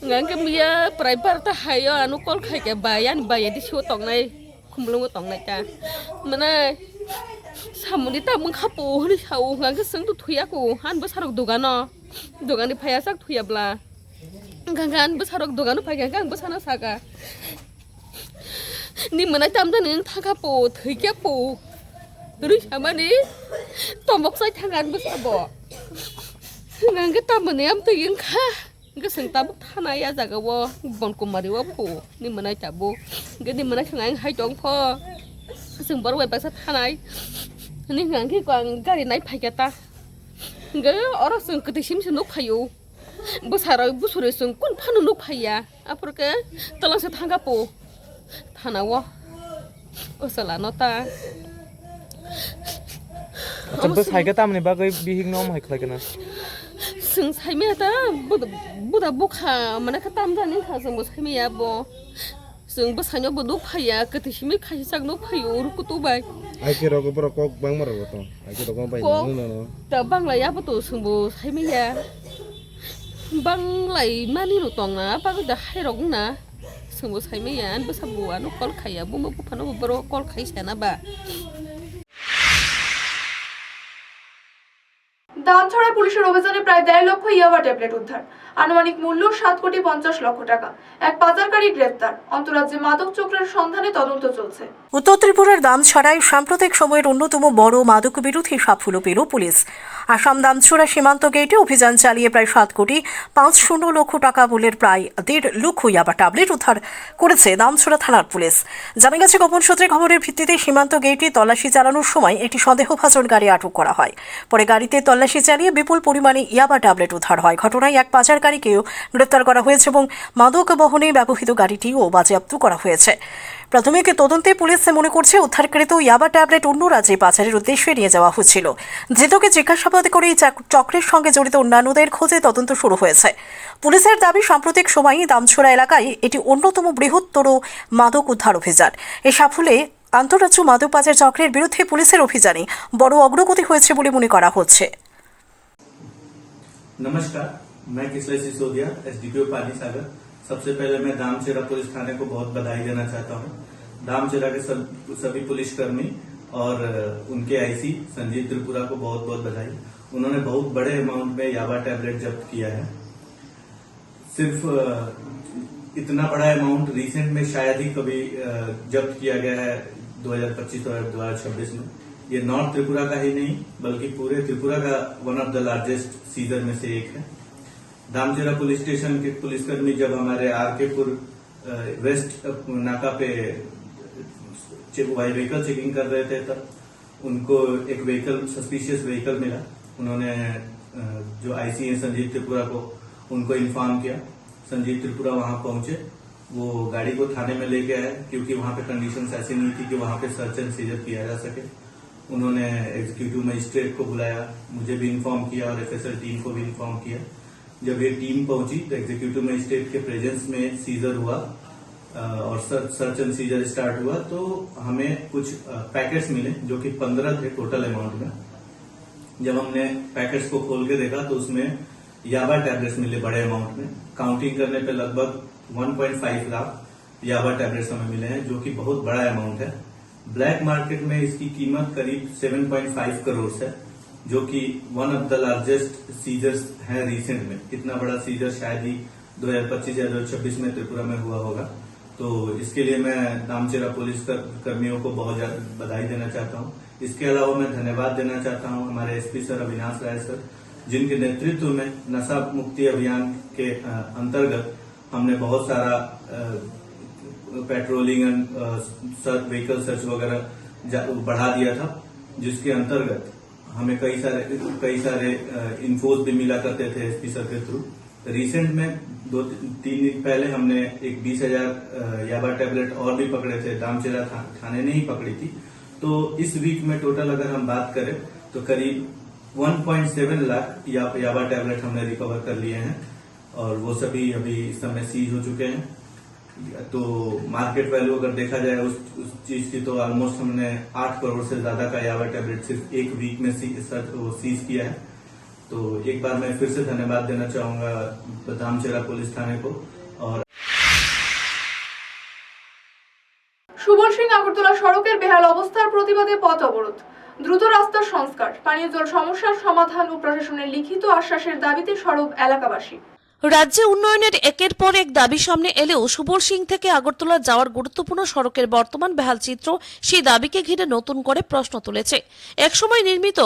ngangka mia praibar ta hayo anu kol khai ke bayan bayadi shu tongnai khumlung tongnai ta mana samuni ta mung khapo ni sau ngangka seng tu thuya ko han bosarok dogani phaya sak thuya bla ngangka an bosarok doganu phaya ngangka bosana saka ni mana tamda ning thaka po thikya po ri samani tomok sai thangan besabo ngangge tamane am tin kha ge sing tabuk thana ya jaga wo bonkumari wo po ni mana tabu ge ni mana thangai hai tong pho sing bor wai basa thanai ni ngangge kwang gari nai phaikata ge ora sing ketisim sing nuk phayu busara busure sing kun phanu nuk phaya apurke talang se thanga po Hanawa usala nota Acha sai ka tamne ba kai bihing nom hai khlai kana sing sai me ta buda bukha mana ka tam da ni kha sing bo sai me ya bo sing bo sanyo bo du phaya ka ti simi khai sak no phayo ru ku tu bai ai ke rogo pro kok bang mar ro to ai ke rogo bai no ta bang la ya bo tu sing bo sai me ya bang lai mani ru tong na ba ka da hai rong na sungguh saya meyan besar buan kol kaya bumbu pano bero kol kai sana ba দামছড়ায় পুলিশের অভিযানে প্রায় 1.5 লক্ষ ইয়াবা tablet উদ্ধার, আনুমানিক মূল্য 7.50 কোটি টাকা। এক পাচারকারী গ্রেফতার। অন্তর্রাজ্যে মাদক চক্রের সন্ধানে তদন্ত চলছে। উত্তর ত্রিপুরার দামছড়ায় সাম্প্রতিক সময়ের অন্যতম বড় মাদক বিরোধী সাফল্য পেল পুলিশ। আসাম দামছড়া সীমান্ত গেটে অভিযান চালিয়ে প্রায় 7.50 কোটি টাকা মূল্যের প্রায় 1.5 লক্ষ ইয়াবা ট্যাবলেট উদ্ধার করেছে দামছড়া থানার পুলিশ। জানা গেছে, গোপন সূত্রে খবরের ভিত্তিতে সীমান্ত গেটে তল্লাশি চালানোর সময় একটি সন্দেহভাজন গাড়ি আটক করা হয়। পরে গাড়িতে তল্লাশি চালিয়ে বিপুল পরিমাণে ইয়াবা ট্যাবলেট উদ্ধার হয়। ঘটনায় এক পাচার পাচারকারীকেও গ্রেপ্তার করা হয়েছে এবং মাদক বহনে ব্যবহৃত গাড়িটিও বাজেয়াপ্ত করা হয়েছে। প্রাথমিক তদন্তে পুলিশ মনে করছে উদ্ধারকৃত ইয়াবা ট্যাবলেট অন্য রাজ্যে পাচারের উদ্দেশ্যে নিয়ে যাওয়া হচ্ছিল। ধৃতকে জিজ্ঞাসাবাদ করে এই চক্রের সঙ্গে জড়িত অন্যান্যদের খোঁজে তদন্ত শুরু হয়েছে। পুলিশের দাবি, সাম্প্রতিক সময়ে দামছড়া এলাকায় এটি অন্যতম বৃহত্তর মাদক উদ্ধার অভিযান। এ সাফল্যে আন্তঃরাজ্য মাদক পাচার চক্রের বিরুদ্ধে পুলিশের অভিযানে বড় অগ্রগতি হয়েছে বলে মনে করা হচ্ছে। नमस्कार, मैं किशोर सिसोदिया, एसडीपीओ पानी सागर। सबसे पहले मैं दामचेरा पुलिस थाने को बहुत बधाई देना चाहता हूं। दामचेरा के सभी पुलिसकर्मी और उनके आईसी संजीव त्रिपुरा को बहुत बहुत बधाई। उन्होंने बहुत बड़े अमाउंट में याबा टैबलेट जब्त किया है। सिर्फ इतना बड़ा अमाउंट रिसेंट में शायद ही कभी जब्त किया गया है 2025 और 2026 में। ये नॉर्थ त्रिपुरा का ही नहीं बल्कि पूरे त्रिपुरा का one of the largest seizure में से एक है। दामचेरा पुलिस स्टेशन के पुलिसकर्मी जब हमारे आरकेपुर वेस्ट नाका पे व्हीकल चेकिंग कर रहे थे तब उनको एक व्हीकल सस्पिशियस व्हीकल मिला। उन्होंने जो आईसी है संजीव त्रिपुरा को उनको इन्फॉर्म किया। संजीव त्रिपुरा वहां पहुंचे, वो गाड़ी को थाने में लेके आए क्योंकि वहां पे कंडीशंस ऐसी नहीं थी कि वहां पे सर्च एंड सीजर किया जा सके। उन्होंने एग्जीक्यूटिव मजिस्ट्रेट को बुलाया, मुझे भी इन्फॉर्म किया और एफएसएल टीम को भी इन्फॉर्म किया। जब ये टीम पहुंची तो एग्जीक्यूटिव मजिस्ट्रेट के प्रेजेंस में सीजर हुआ और सर्च एंड सीजर स्टार्ट हुआ। तो हमें कुछ पैकेट्स मिले जो कि 15 थे टोटल अमाउंट में। जब हमने पैकेट्स को खोल के देखा तो उसमें याबा टैबलेट्स मिले बड़े अमाउंट में। काउंटिंग करने पे लगभग 1.5 लाख याबा टैबलेट्स हमें मिले हैं, जो कि बहुत बड़ा अमाउंट है। ब्लैक मार्केट में इसकी कीमत करीब 7.5 करोड़ है, जो कि one of the largest seizures है रिसेंट में। इतना बड़ा सीजर शायद ही 2025 या 2026 में त्रिपुरा में हुआ होगा। तो इसके लिए मैं दामचेरा पुलिस कर्मियों को बहुत ज्यादा बधाई देना चाहता हूं। इसके अलावा मैं धन्यवाद देना चाहता हूं हमारे SP sir Avinash Rai sir, जिनके नेतृत्व में नशा मुक्ति अभियान के अंतर्गत हमने बहुत सारा पेट्रोलिंग एंड व्हीकल सर्च वगैरह बढ़ा दिया था, जिसके अंतर्गत हमें कई सारे इन्फोज भी मिला करते थे एसपी सर के थ्रू। रिसेंट में 2-3 दिन पहले हमने एक 20,000 याबा टैबलेट और भी पकड़े थे, दामचेरा थाने ने ही पकड़ी थी। तो इस वीक में टोटल अगर हम बात करें तो करीब 1.7 लाख याबा टैबलेट हमने रिकवर कर लिए हैं और वो सभी अभी इस समय सीज हो चुके हैं। तो मार्केट वैल्यू अगर देखा जाए उस चीज की तो ऑलमोस्ट हमने 8 करोड़ से ज्यादा का याबा टैबलेट सिर्फ एक वीक में सीज किया है। तो एक बार मैं फिर से धन्यवाद देना चाहूंगा दामचेरा पुलिस थाने को। और সুবল সিং আগরতলা সড়কের বেহাল অবস্থার প্রতিবাদে পথ অবরোধ। দ্রুত রাস্তার সংস্কার, পানীয় জল সমস্যার সমাধান ও প্রশাসনের লিখিত আশ্বাসের দাবিতে সরব এলাকাবাসী। রাজ্যে উন্নয়নের একের পর এক দাবি সামনে এলেও সুবল সিং থেকে আগরতলা যাওয়ার গুরুত্বপূর্ণ সড়কের বর্তমান বেহাল চিত্র সেই দাবিকে ঘিরে নতুন করে প্রশ্ন তুলেছে। একসময় নির্মিত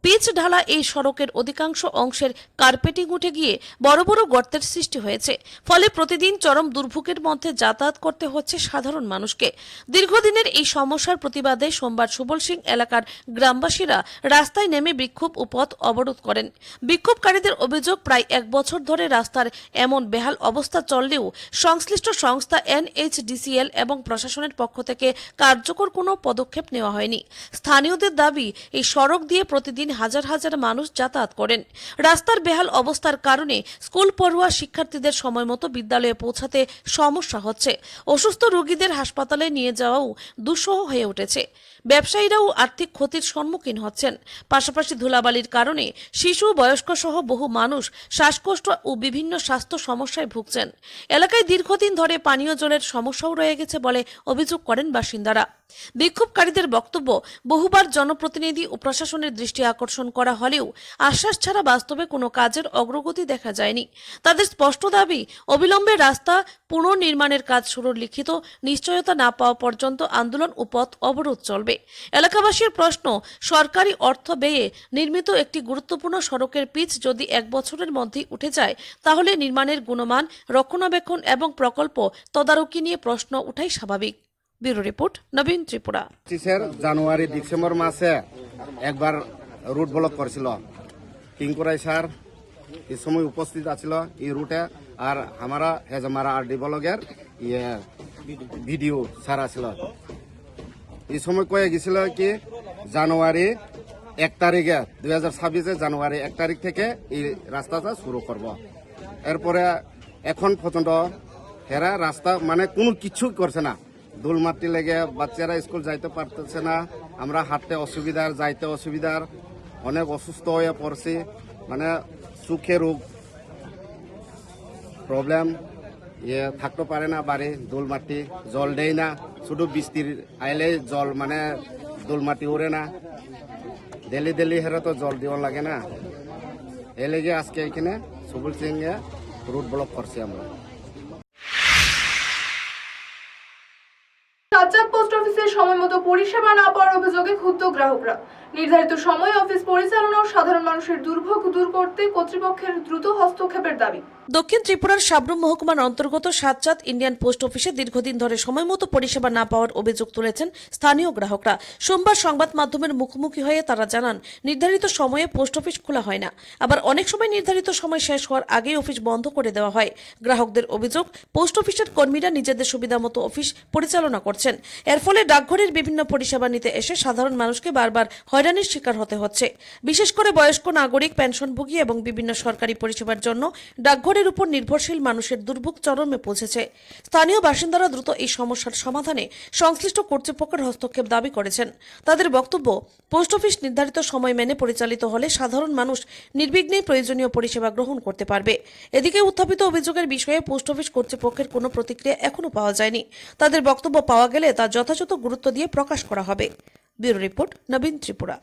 পিচ ঢালা এই সড়কের অধিকাংশ অংশের কার্পেটিং উঠে গিয়ে বড় বড় গর্তের সৃষ্টি হয়েছে। ফলে প্রতিদিন চরম দুর্ভোগের মধ্যে যাতায়াত করতে হচ্ছে সাধারণ মানুষকে। দীর্ঘদিনের এই সমস্যার প্রতিবাদে সোমবার সুবল সিং এলাকার গ্রামবাসীরা রাস্তায় নেমে বিক্ষোভ ও পথ অবরোধ করেন। বিক্ষোভকারীদের অভিযোগ, প্রায় 1 বছর ধরে রাস্তার এমন বেহাল অবস্থা চললেও সংশ্লিষ্ট সংস্থা NHDCL এবং প্রশাসনের পক্ষ থেকে কার্যকর কোনো পদক্ষেপ নেওয়া হয়নি। স্থানীয়দের দাবি, এই সড়ক দিয়ে প্রতিদিন হাজার হাজার মানুষ যাতায়াত করেন। রাস্তার বেহাল অবস্থার কারণে স্কুল পড়ুয়া শিক্ষার্থীদের সময়মতো বিদ্যালয়ে পৌঁছাতে সমস্যা হচ্ছে। অসুস্থ রোগীদের হাসপাতালে নিয়ে যাওয়াও দুঃসহ হয়ে উঠেছে। ব্যবসায়ীরাও আর্থিক ক্ষতির সম্মুখীন হচ্ছেন। পাশাপাশি ধুলাবালির কারণে শিশু, বয়স্ক সহ বহু মানুষ শ্বাসকষ্ট ও বিভিন্ন স্বাস্থ্য সমস্যায় ভুগছেন। এলাকায় দীর্ঘদিন ধরে পানীয় জলের সমস্যাও রয়ে গেছে বলে অভিযোগ করেন বাসিন্দারা। বিক্ষোভকারীদের বক্তব্য, বহুবার জনপ্রতিনিধি ও প্রশাসনের দৃষ্টি আকর্ষণ করা হলেও আশ্বাস ছাড়া বাস্তবে কোনো কাজের অগ্রগতি দেখা যায়নি। তাদের স্পষ্ট দাবি, অবিলম্বে রাস্তা পুনর্নির্মাণের কাজ শুরুর লিখিত নিশ্চয়তা না পাওয়া পর্যন্ত আন্দোলন ও পথ অবরোধ চলবে। এলাকাবাসীর প্রশ্ন, সরকারি অর্থ ব্যয়ে নির্মিত একটি গুরুত্বপূর্ণ সড়কের পিচ যদি 1 বছরের মধ্যেই উঠে যায়, তাহলে নির্মাণের গুণমান, রক্ষণাবেক্ষণ এবং প্রকল্প তদারকি নিয়ে প্রশ্ন উঠাই স্বাভাবিক। ব্যুরো রিপোর্ট, নবীন ত্রিপুরা। জানুয়ারি ডিসেম্বর মাসে একবার রুট ব্লক করেছিল কিংকুরাই স্যার এই সময় উপস্থিত আছিল এই রুটে আর আমরা হেজমারা আরডি ব্লগের ভিডিও ছাড়া ছিল। এই সময় কয়ে গেছিল কি জানুয়ারি 1 তারিখে 2026 জানুয়ারি 1 তারিখ থেকে এই রাস্তাটা শুরু করব। এরপরে এখন পর্যন্ত হেরা রাস্তা মানে কোনো কিছু করছে না। ধুলমাটি লেগে বাচ্চারা স্কুল যাইতে পারতেছে না, আমরা হাঁটতে অসুবিধার, যাইতে অসুবিধার, অনেক অসুস্থ হয়ে পড়ছি, মানে সুখে রোগ প্রবলেম, থাকতে পারে না বাড়ি, ধুলমাটি জল দেয় না, শুধু বৃষ্টির আইলে জল মানে ধুলমাটি উড়ে না, ডেলি হেরা তো জল দেওয়া লাগে না। এ লেগে আজকে এখানে সবুজ সিংয়ে রুট ব্লক করছি আমরা। সাজ্জাদ পোস্ট অফিসের সময় মতো পরিষেবা না পাওয়ার অভিযোগে ক্ষুব্ধ গ্রাহকরা। নির্ধারিত সময়ে অফিস পরিচালনা ও সাধারণ মানুষের দুর্ভোগ দূর করতে কর্তৃপক্ষের দ্রুত হস্তক্ষেপের দাবি। দক্ষিণ ত্রিপুরার সাবরুম মহকুমার অন্তর্গত সাজ্জাদ ইন্ডিয়ান পোস্ট অফিসে দীর্ঘদিন ধরে সময়মতো পরিষেবা না পাওয়ার অভিযোগ তুলেছেন স্থানীয় গ্রাহকরা। সোমবার সংবাদ মাধ্যমের মুখোমুখি হয়ে তারা জানান, নির্ধারিত সময়ে পোস্ট অফিস খোলা হয় না, আবার অনেক সময় নির্ধারিত সময় শেষ হওয়ার আগেই অফিস বন্ধ করে দেওয়া হয়। গ্রাহকদের অভিযোগ, পোস্ট অফিসের কর্মীরা নিজেদের সুবিধামতো অফিস পরিচালনা করছেন। এর ফলে ডাকঘরের বিভিন্ন পরিষেবা নিতে এসে সাধারণ মানুষকে বারবার হয়রানির শিকার হতে হচ্ছে। বিশেষ করে বয়স্ক নাগরিক, পেনশনভোগী এবং বিভিন্ন সরকারি পরিষেবার জন্য ডাকঘরের উপর নির্ভরশীল মানুষের দুর্ভোগ চরমে পৌঁছেছে। স্থানীয় বাসিন্দারা দ্রুত এই সমস্যার সমাধানে সংশ্লিষ্ট কর্তৃপক্ষের হস্তক্ষেপ দাবি করেছেন। তাদের বক্তব্য, পোস্ট অফিস নির্ধারিত সময় মেনে পরিচালিত হলে সাধারণ মানুষ নির্বিঘ্নে প্রয়োজনীয় পরিষেবা গ্রহণ করতে পারবে। এদিকে উত্থাপিত অভিযোগের বিষয়ে পোস্ট অফিস কর্তৃপক্ষের কোনো প্রতিক্রিয়া এখনো পাওয়া যায়নি। তাদের বক্তব্য পাওয়া গেলে তা যথাযথ গুরুত্ব দিয়ে প্রকাশ করা হবে। ব্যুরো রিপোর্ট, নবীন ত্রিপুরা।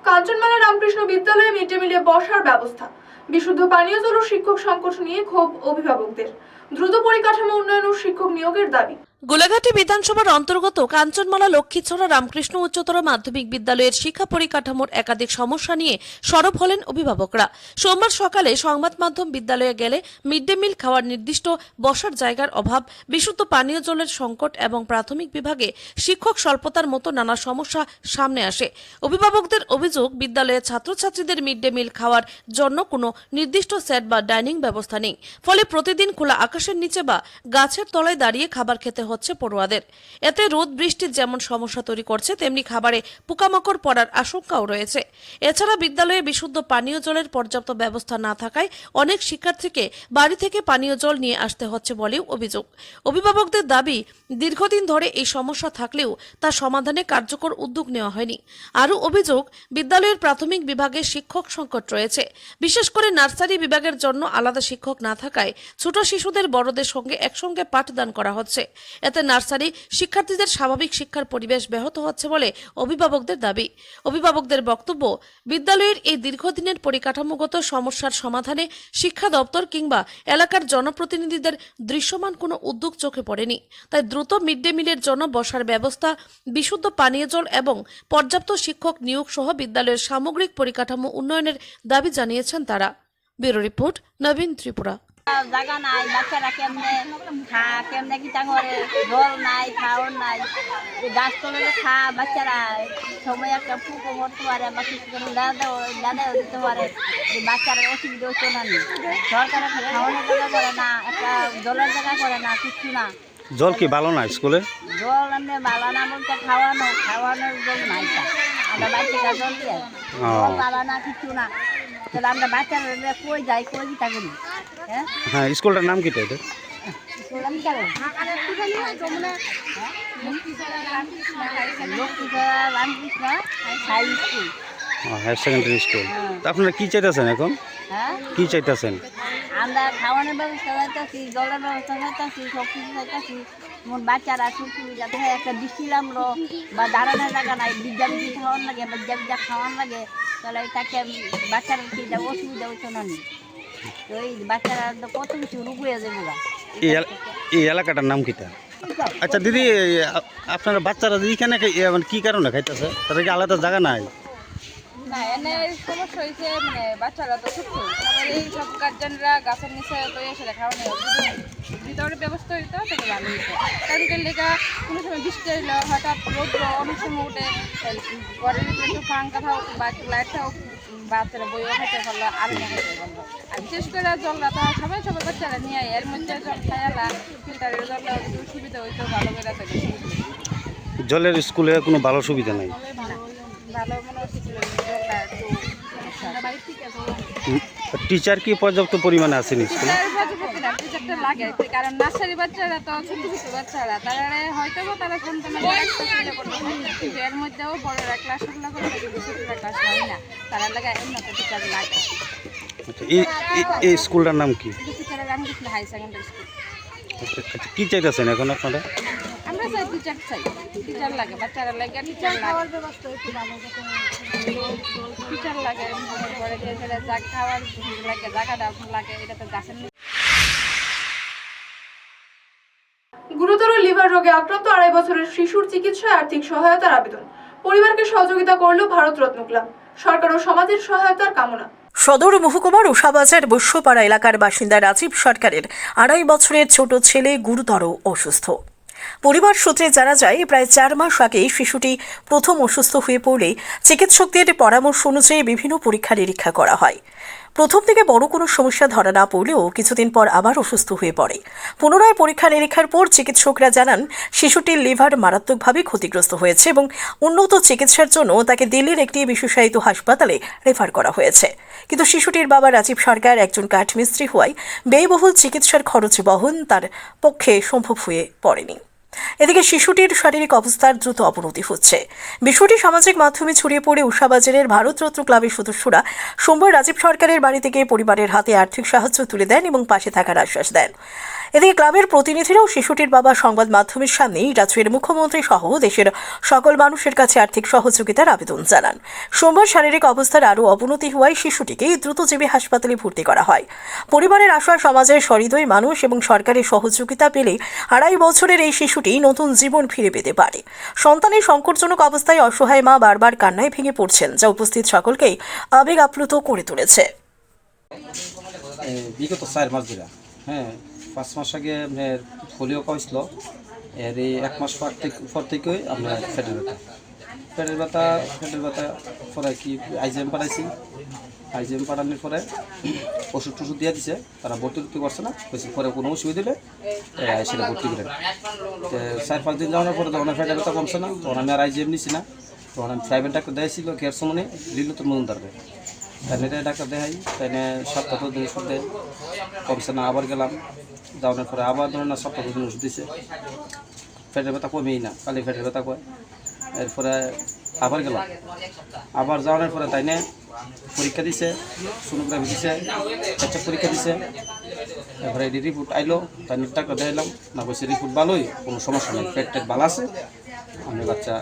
কাঞ্চনমালা রামকৃষ্ণ বিদ্যালয়ে মিড ডে মিলে বসার ব্যবস্থা, বিশুদ্ধ পানীয় জল ও শিক্ষক সংকট নিয়ে ক্ষোভ অভিভাবকদের। দ্রুত পরিকাঠামো উন্নয়ন ও শিক্ষক নিয়োগের দাবি। গোলাঘাটি বিধানসভার অন্তর্গত কাঞ্চনমালা লক্ষ্মীছড়া রামকৃষ্ণ উচ্চতর মাধ্যমিক বিদ্যালয়ের শিক্ষা পরিকাঠামোর একাধিক সমস্যা নিয়ে সরব হলেন অভিভাবকরা। সোমবার সকালে সংবাদ মাধ্যম বিদ্যালয়ে গেলে মিড ডে মিল খাওয়ার নির্দিষ্ট বসার জায়গার অভাব, বিশুদ্ধ পানীয় জলের সংকট এবং প্রাথমিক বিভাগে শিক্ষক স্বল্পতার মতো নানা সমস্যা সামনে আসে। অভিভাবকদের অভিযোগ, বিদ্যালয়ের ছাত্রছাত্রীদের মিড ডে মিল খাওয়ার জন্য কোনো নির্দিষ্ট সেট বা ডাইনিং ব্যবস্থা নেই। ফলে প্রতিদিন খোলা আকাশের নিচে বা গাছের তলায় দাঁড়িয়ে খাবার খেতে হচ্ছে পড়ুয়াদের। এতে রোদ বৃষ্টির যেমন সমস্যা তৈরি করছে, তেমনি খাবারে পোকামাকড় পড়ার আশঙ্কাও রয়েছে। এছাড়া বিদ্যালয়ে বিশুদ্ধ পানীয় জলের পর্যাপ্ত ব্যবস্থা না থাকায় অনেক শিক্ষার্থীকে বাড়ি থেকে পানীয় জল নিয়ে আসতে হচ্ছে বলেও অভিযোগ। অভিভাবকদের দাবি, দীর্ঘদিন ধরে এই সমস্যা থাকলেও তা সমাধানে কার্যকর উদ্যোগ নেওয়া হয়নি। আরও অভিযোগ, বিদ্যালয়ের প্রাথমিক বিভাগে শিক্ষক সংকট রয়েছে। বিশেষ করে নার্সারি বিভাগের জন্য আলাদা শিক্ষক না থাকায় ছোট শিশুদের বড়দের সঙ্গে একসঙ্গে পাঠদান করা হচ্ছে। এতে নার্সারি শিক্ষার্থীদের স্বাভাবিক শিক্ষার পরিবেশ ব্যাহত হচ্ছে বলে অভিভাবকদের দাবি। অভিভাবকদের বক্তব্য, বিদ্যালয়ের এই দীর্ঘদিনের পরিকাঠামোগত সমস্যার সমাধানে শিক্ষা দপ্তর কিংবা এলাকার জনপ্রতিনিধিদের দৃশ্যমান কোনো উদ্যোগ চোখে পড়েনি। তাই দ্রুত মিড ডে মিলের জন্য বসার ব্যবস্থা, বিশুদ্ধ পানীয় জল এবং পর্যাপ্ত শিক্ষক নিয়োগ সহ বিদ্যালয়ের সামগ্রিক পরিকাঠামো উন্নয়নের দাবি জানিয়েছেন তারা। ব্যুরো রিপোর্ট, নবীন ত্রিপুরা। জায়গা নাই, বাচ্চারা কেমনে কিতা করে, জল নাই, খাওয়ার নাই, গাছ তলে খা, বাচ্চারা সময় একটা পুকুর মরতে পারে বা কিছু করে দাদা দিতে পারে, বাচ্চারা অসুবিধা হচ্ছে না। সরকারের খাওয়ানোর জায়গা করে না, একটা জলের জায়গা করে না, কিছু না। জল কি ভালো না স্কুলে? জল এমনি ভালো না বলতে খাওয়ানোর জল নাই, আমরা বাচ্চারা জল দিয়ে জল ভালো না, কিছু না। তাহলে আমরা বাচ্চারা কই যাই, কই দিতা করি। হ্যাঁ, স্কুলটার নাম কি এটা? Higher secondary school. আপনারা কি চাইতেছেন এখন? কি চাইতেছেন? আমরা খাওয়ানোর ব্যবস্থা চাইতেছি, জলের ব্যবস্থা চাইতেছি, সব কিছু চাইতেছি। বাচ্চারা সুবিধা একটা দিচ্ছিলাম বা দাঁড়ানোর জায়গা নাই, বিদ্যাবিদ্যা খাওয়ান লাগে, বিদ্যা খাওয়ান লাগে, তাহলে তাকে বাচ্চারা কি অসুবিধা হচ্ছে না। তো এই বাচ্চারা তো কত কিছু রোগ হয়ে যাবে। এই এলাকাটার নাম কিটা? আচ্ছা দিদি, আপনার বাচ্চারা এখানে কি কারণে খাইতেছে? তাদের কি আলাদা জায়গা নাই? না এনে সমস্যা হয়েছে মানে বাচ্চারা তো ছোট আবার এই সব গার্জেনরা গাছের নিচে তো এসে খাওয়ানো ভিতরে ব্যবস্থা হইতো তাহলে ভালো হইতো কারণ কি লেখা কোনো সময় বৃষ্টি হইলো হঠাৎ রোদ্র অনেক সময় উঠে ঘরের ভিতরে একটু পাঙ্খা থাক বা একটু লাইট থাক বাচ্চারা বইও খেতে পারলো আরও খেতে পারলো আর বিশেষ করে জলটা তো সবাই বাচ্চারা নিয়ে এর মধ্যে জল খাইলা ফিল্টারের জলটা একটু সুবিধা হইতো ভালো করে থাকে জলের স্কুলে কোনো ভালো সুবিধা নাই। ভালো মনে হচ্ছে জলটা একটু টিচার কি পর্যাপ্ত পরিমাণে আছেন স্কুলে? টিচারটা লাগে কারণ নার্সারি বাচ্চারা তো ছোট ছোট বাচ্চারা তারা হয়তো তারা শুনতে কিন্তু এর মধ্যেও বড়রা ক্লাস শুরু করে ছোটরা ক্লাস হয় না তারা লাগে এমন টিচার লাগে। আচ্ছা, এই স্কুলটার নাম কি? Ramakrishna high secondary school. আচ্ছা, কি চাইতেছেন এখন আপনারা? আমরা চাই টিচার লাগে বাচ্চারা লাগে টিচার খাওয়ার ব্যবস্থা একটু ভালো টিচার লাগে পরে যা খাওয়ার লাগে জায়গাটা লাগে এটা তো গাছের গুরুতর লিভার রোগে আক্রান্ত 2.5 বছরের শিশুর চিকিৎসায় আর্থিক সহায়তার আবেদন। পরিবারকে সহযোগিতা করল ভারতরত্ন ক্লাব। সরকার ও সমাজের সহায়তার কামনা। সদর মহকুমার উষাবাজার বস্যপাড়া এলাকার বাসিন্দা রাজীব সরকারের 2.5 বছরের ছোট ছেলে গুরুতর অসুস্থ। পরিবার সূত্রে জানা যায় প্রায় 4 মাস আগে শিশুটি প্রথম অসুস্থ হয়ে পড়লে চিকিৎসকদের পরামর্শ অনুযায়ী বিভিন্ন পরীক্ষা নিরীক্ষা করা হয়। প্রথম দিকে বড় কোনো সমস্যা ধরা না পড়লেও কিছুদিন পর আবার অসুস্থ হয়ে পড়ে। পুনরায় পরীক্ষা নিরীক্ষার পর চিকিৎসকরা জানান শিশুটির লিভার মারাত্মকভাবে ক্ষতিগ্রস্ত হয়েছে এবং উন্নত চিকিৎসার জন্য তাকে দিল্লির একটি বিশেষায়িত হাসপাতালে রেফার করা হয়েছে। কিন্তু শিশুটির বাবা রাজীব সরকার একজন কাঠমিস্ত্রি হওয়ায় ব্যয়বহুল চিকিৎসার খরচ বহন তার পক্ষে সম্ভব হয়ে পড়েনি। এদিকে শিশুটির শারীরিক অবস্থার দ্রুত অবনতি হচ্ছে। বিষয়টি সামাজিক মাধ্যমে ছড়িয়ে পড়ে উষাবাজারের ভারতরত্ন ক্লাবের সদস্যরা সোমবার রাজীব সরকারের বাড়ি থেকে পরিবারের হাতে আর্থিক সাহায্য তুলে দেন এবং পাশে থাকার আশ্বাস দেন। এদিকে ক্লাবের প্রতিনিধিরাও শিশুটির বাবা সংবাদ মাধ্যমের সামনেই রাজ্যের মুখ্যমন্ত্রী সহ দেশের সকল মানুষের কাছে আর্থিক সহযোগিতার আবেদন জানান। সোমবার শারীরিক অবস্থার আরও অবনতি হওয়ায় শিশুটিকে দ্রুতজীবী হাসপাতালে ভর্তি করা হয়। পরিবারের আশা সমাজের সহৃদয় মানুষ এবং সরকারের সহযোগিতা পেলে 2.5 বছরের এই শিশুটি নতুন জীবন ফিরে পেতে পারে। সন্তানের সংকটজনক অবস্থায় অসহায় মা বারবার কান্নায় ভেঙে পড়ছেন, যা উপস্থিত সকলকেই আবেগ আপ্লুত করে তুলেছে। বিগত 4 মাস ধরে 5 মাস আগে আপনার পোলিও খাওয়াইছিল, এর এই 1 মাস পর থেকেই আপনার পেটের ব্যথা পরে কি আইজিএম পাঠাইছি। আইজিএম পাঠানোর পরে ওষুধ টষুধ দিয়ে দিছে, তারা ভর্তি করছে না, পরে কোনো অসুবিধা দিলে সেটা ভর্তি করেন। 4-5 দিন যাওয়ার পরে তখন পেটের ব্যথা কমছে না, তখন আমি আর আইজিএম নিছি না। তখন আমি প্রাইভেট ডাক্তার দিয়েছিল কেয়ার সমনে লিলুতুর মজুমদারকে, তাই ডাক্তার দেখাই, তাই 7-8 দিন ওষুধ দেয়, কমছে না। আবার গেলাম, যাওয়ার পরে আবার ধরেন না 7-8 দিন ওষুধ দিছে, পেটের ব্যথা কমেই না, খালি পেটের ব্যথা কয়। এরপরে আবার গেলাম, আবার যাওয়ার পরে তাই পরীক্ষা দিছে, সোনোগ্রাফি দিছে, পরীক্ষা দিছে। এরপরে রিপোর্ট আইলো, তাই ডাক্তার দেখাইলাম না, বলছে রিপোর্ট ভালোই, কোনো সমস্যা নেই, পেট ভালো আছে আমার বাচ্চা।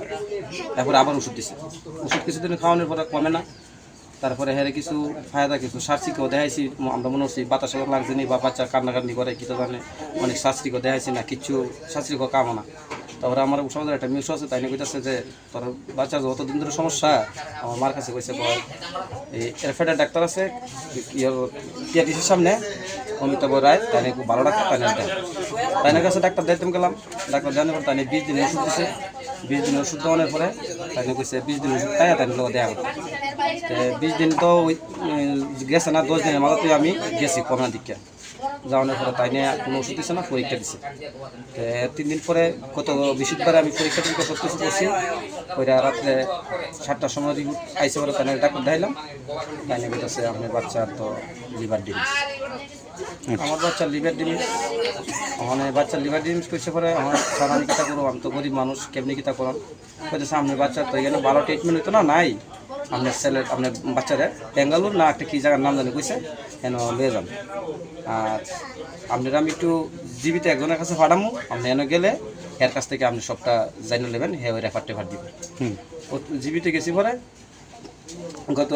এরপরে আবার ওষুধ দিছে, ওষুধ কিছুদিন খাওয়ানোর পরে কমে না। তারপরে হেরে কিছু ফায়দা কিছু শাস্ত্রীকেও দেখাইছি, আমরা মনে হচ্ছি বাতাস লাগছে নি বা বাচ্চা কান্নাকান্নি করে কি তো জানে, অনেক শাস্ত্রীকেও দেখাইছি না, কিচ্ছু শাস্ত্রীকেও কামো না। তারপরে আমার সমাজের একটা মিউস আছে, তাই নিয়ে কইতেছে যে তোর বাচ্চার যতদিন ধরে সমস্যা, আমার মার কাছে কইছে এই এরফেডের ডাক্তার আছে পিআরটিসির সামনে, অমিতাভ রায়, তাই নিয়ে খুব ভালো ডাক্তার, তাইনের কাছে ডাক্তার দেখতে গেলাম। ডাক্তার জানার পর তাই 20 দিন ওষুধ দিছে। 20 দিন ওষুধ দেওয়ানোর পরে তাই কইছে 20 দিন ওষুধ তাই তাই লোক দেওয়া করতে। 20 দিন তো গেছে না, 10 দিনের মাঝে আমি গেছি করোনা দীক্ষা যাওয়ানোর পরে তাই নিয়ে কোনো ওষুধ দিচ্ছে না, পরীক্ষা দিচ্ছে। 3 দিন পরে গত বৃহস্পতিবারে আমি পরীক্ষা টরীক্ষা সব কিছু করছি। ওইটা রাত্রে 7টার সময় রিপোর্ট আইসে পরে তাই ডাক্তার দেখাইলাম, তাই নিয়ে বলতেছে আপনার বাচ্চার তো লিভার ডিমিস। আমার বাচ্চার লিভার ডিমিস, মানে বাচ্চার লিভার ডিমিস করছে পরে আমার সারানি কিতা করো, আমি তো গরিব মানুষ, কেমনি কিতা করাম। বলতেছে আপনার বাচ্চার তো এখানে ভালো ট্রিটমেন্ট হতো না, নাই আপনার ছেলের আপনার বাচ্চারা বেঙ্গালুর না একটা কী জায়গার নাম জানি কইছে, কেন লয়ে যান। আর আপনার আমি একটু জীবিত একজনের কাছে পাঠামো, আপনি এনে গেলে এর কাছ থেকে আপনি সবটা জানিয়ে নেবেন, হ্যাঁ ওই রেফার টেফার দিবেন। ও জীবিত গেছি পরে গত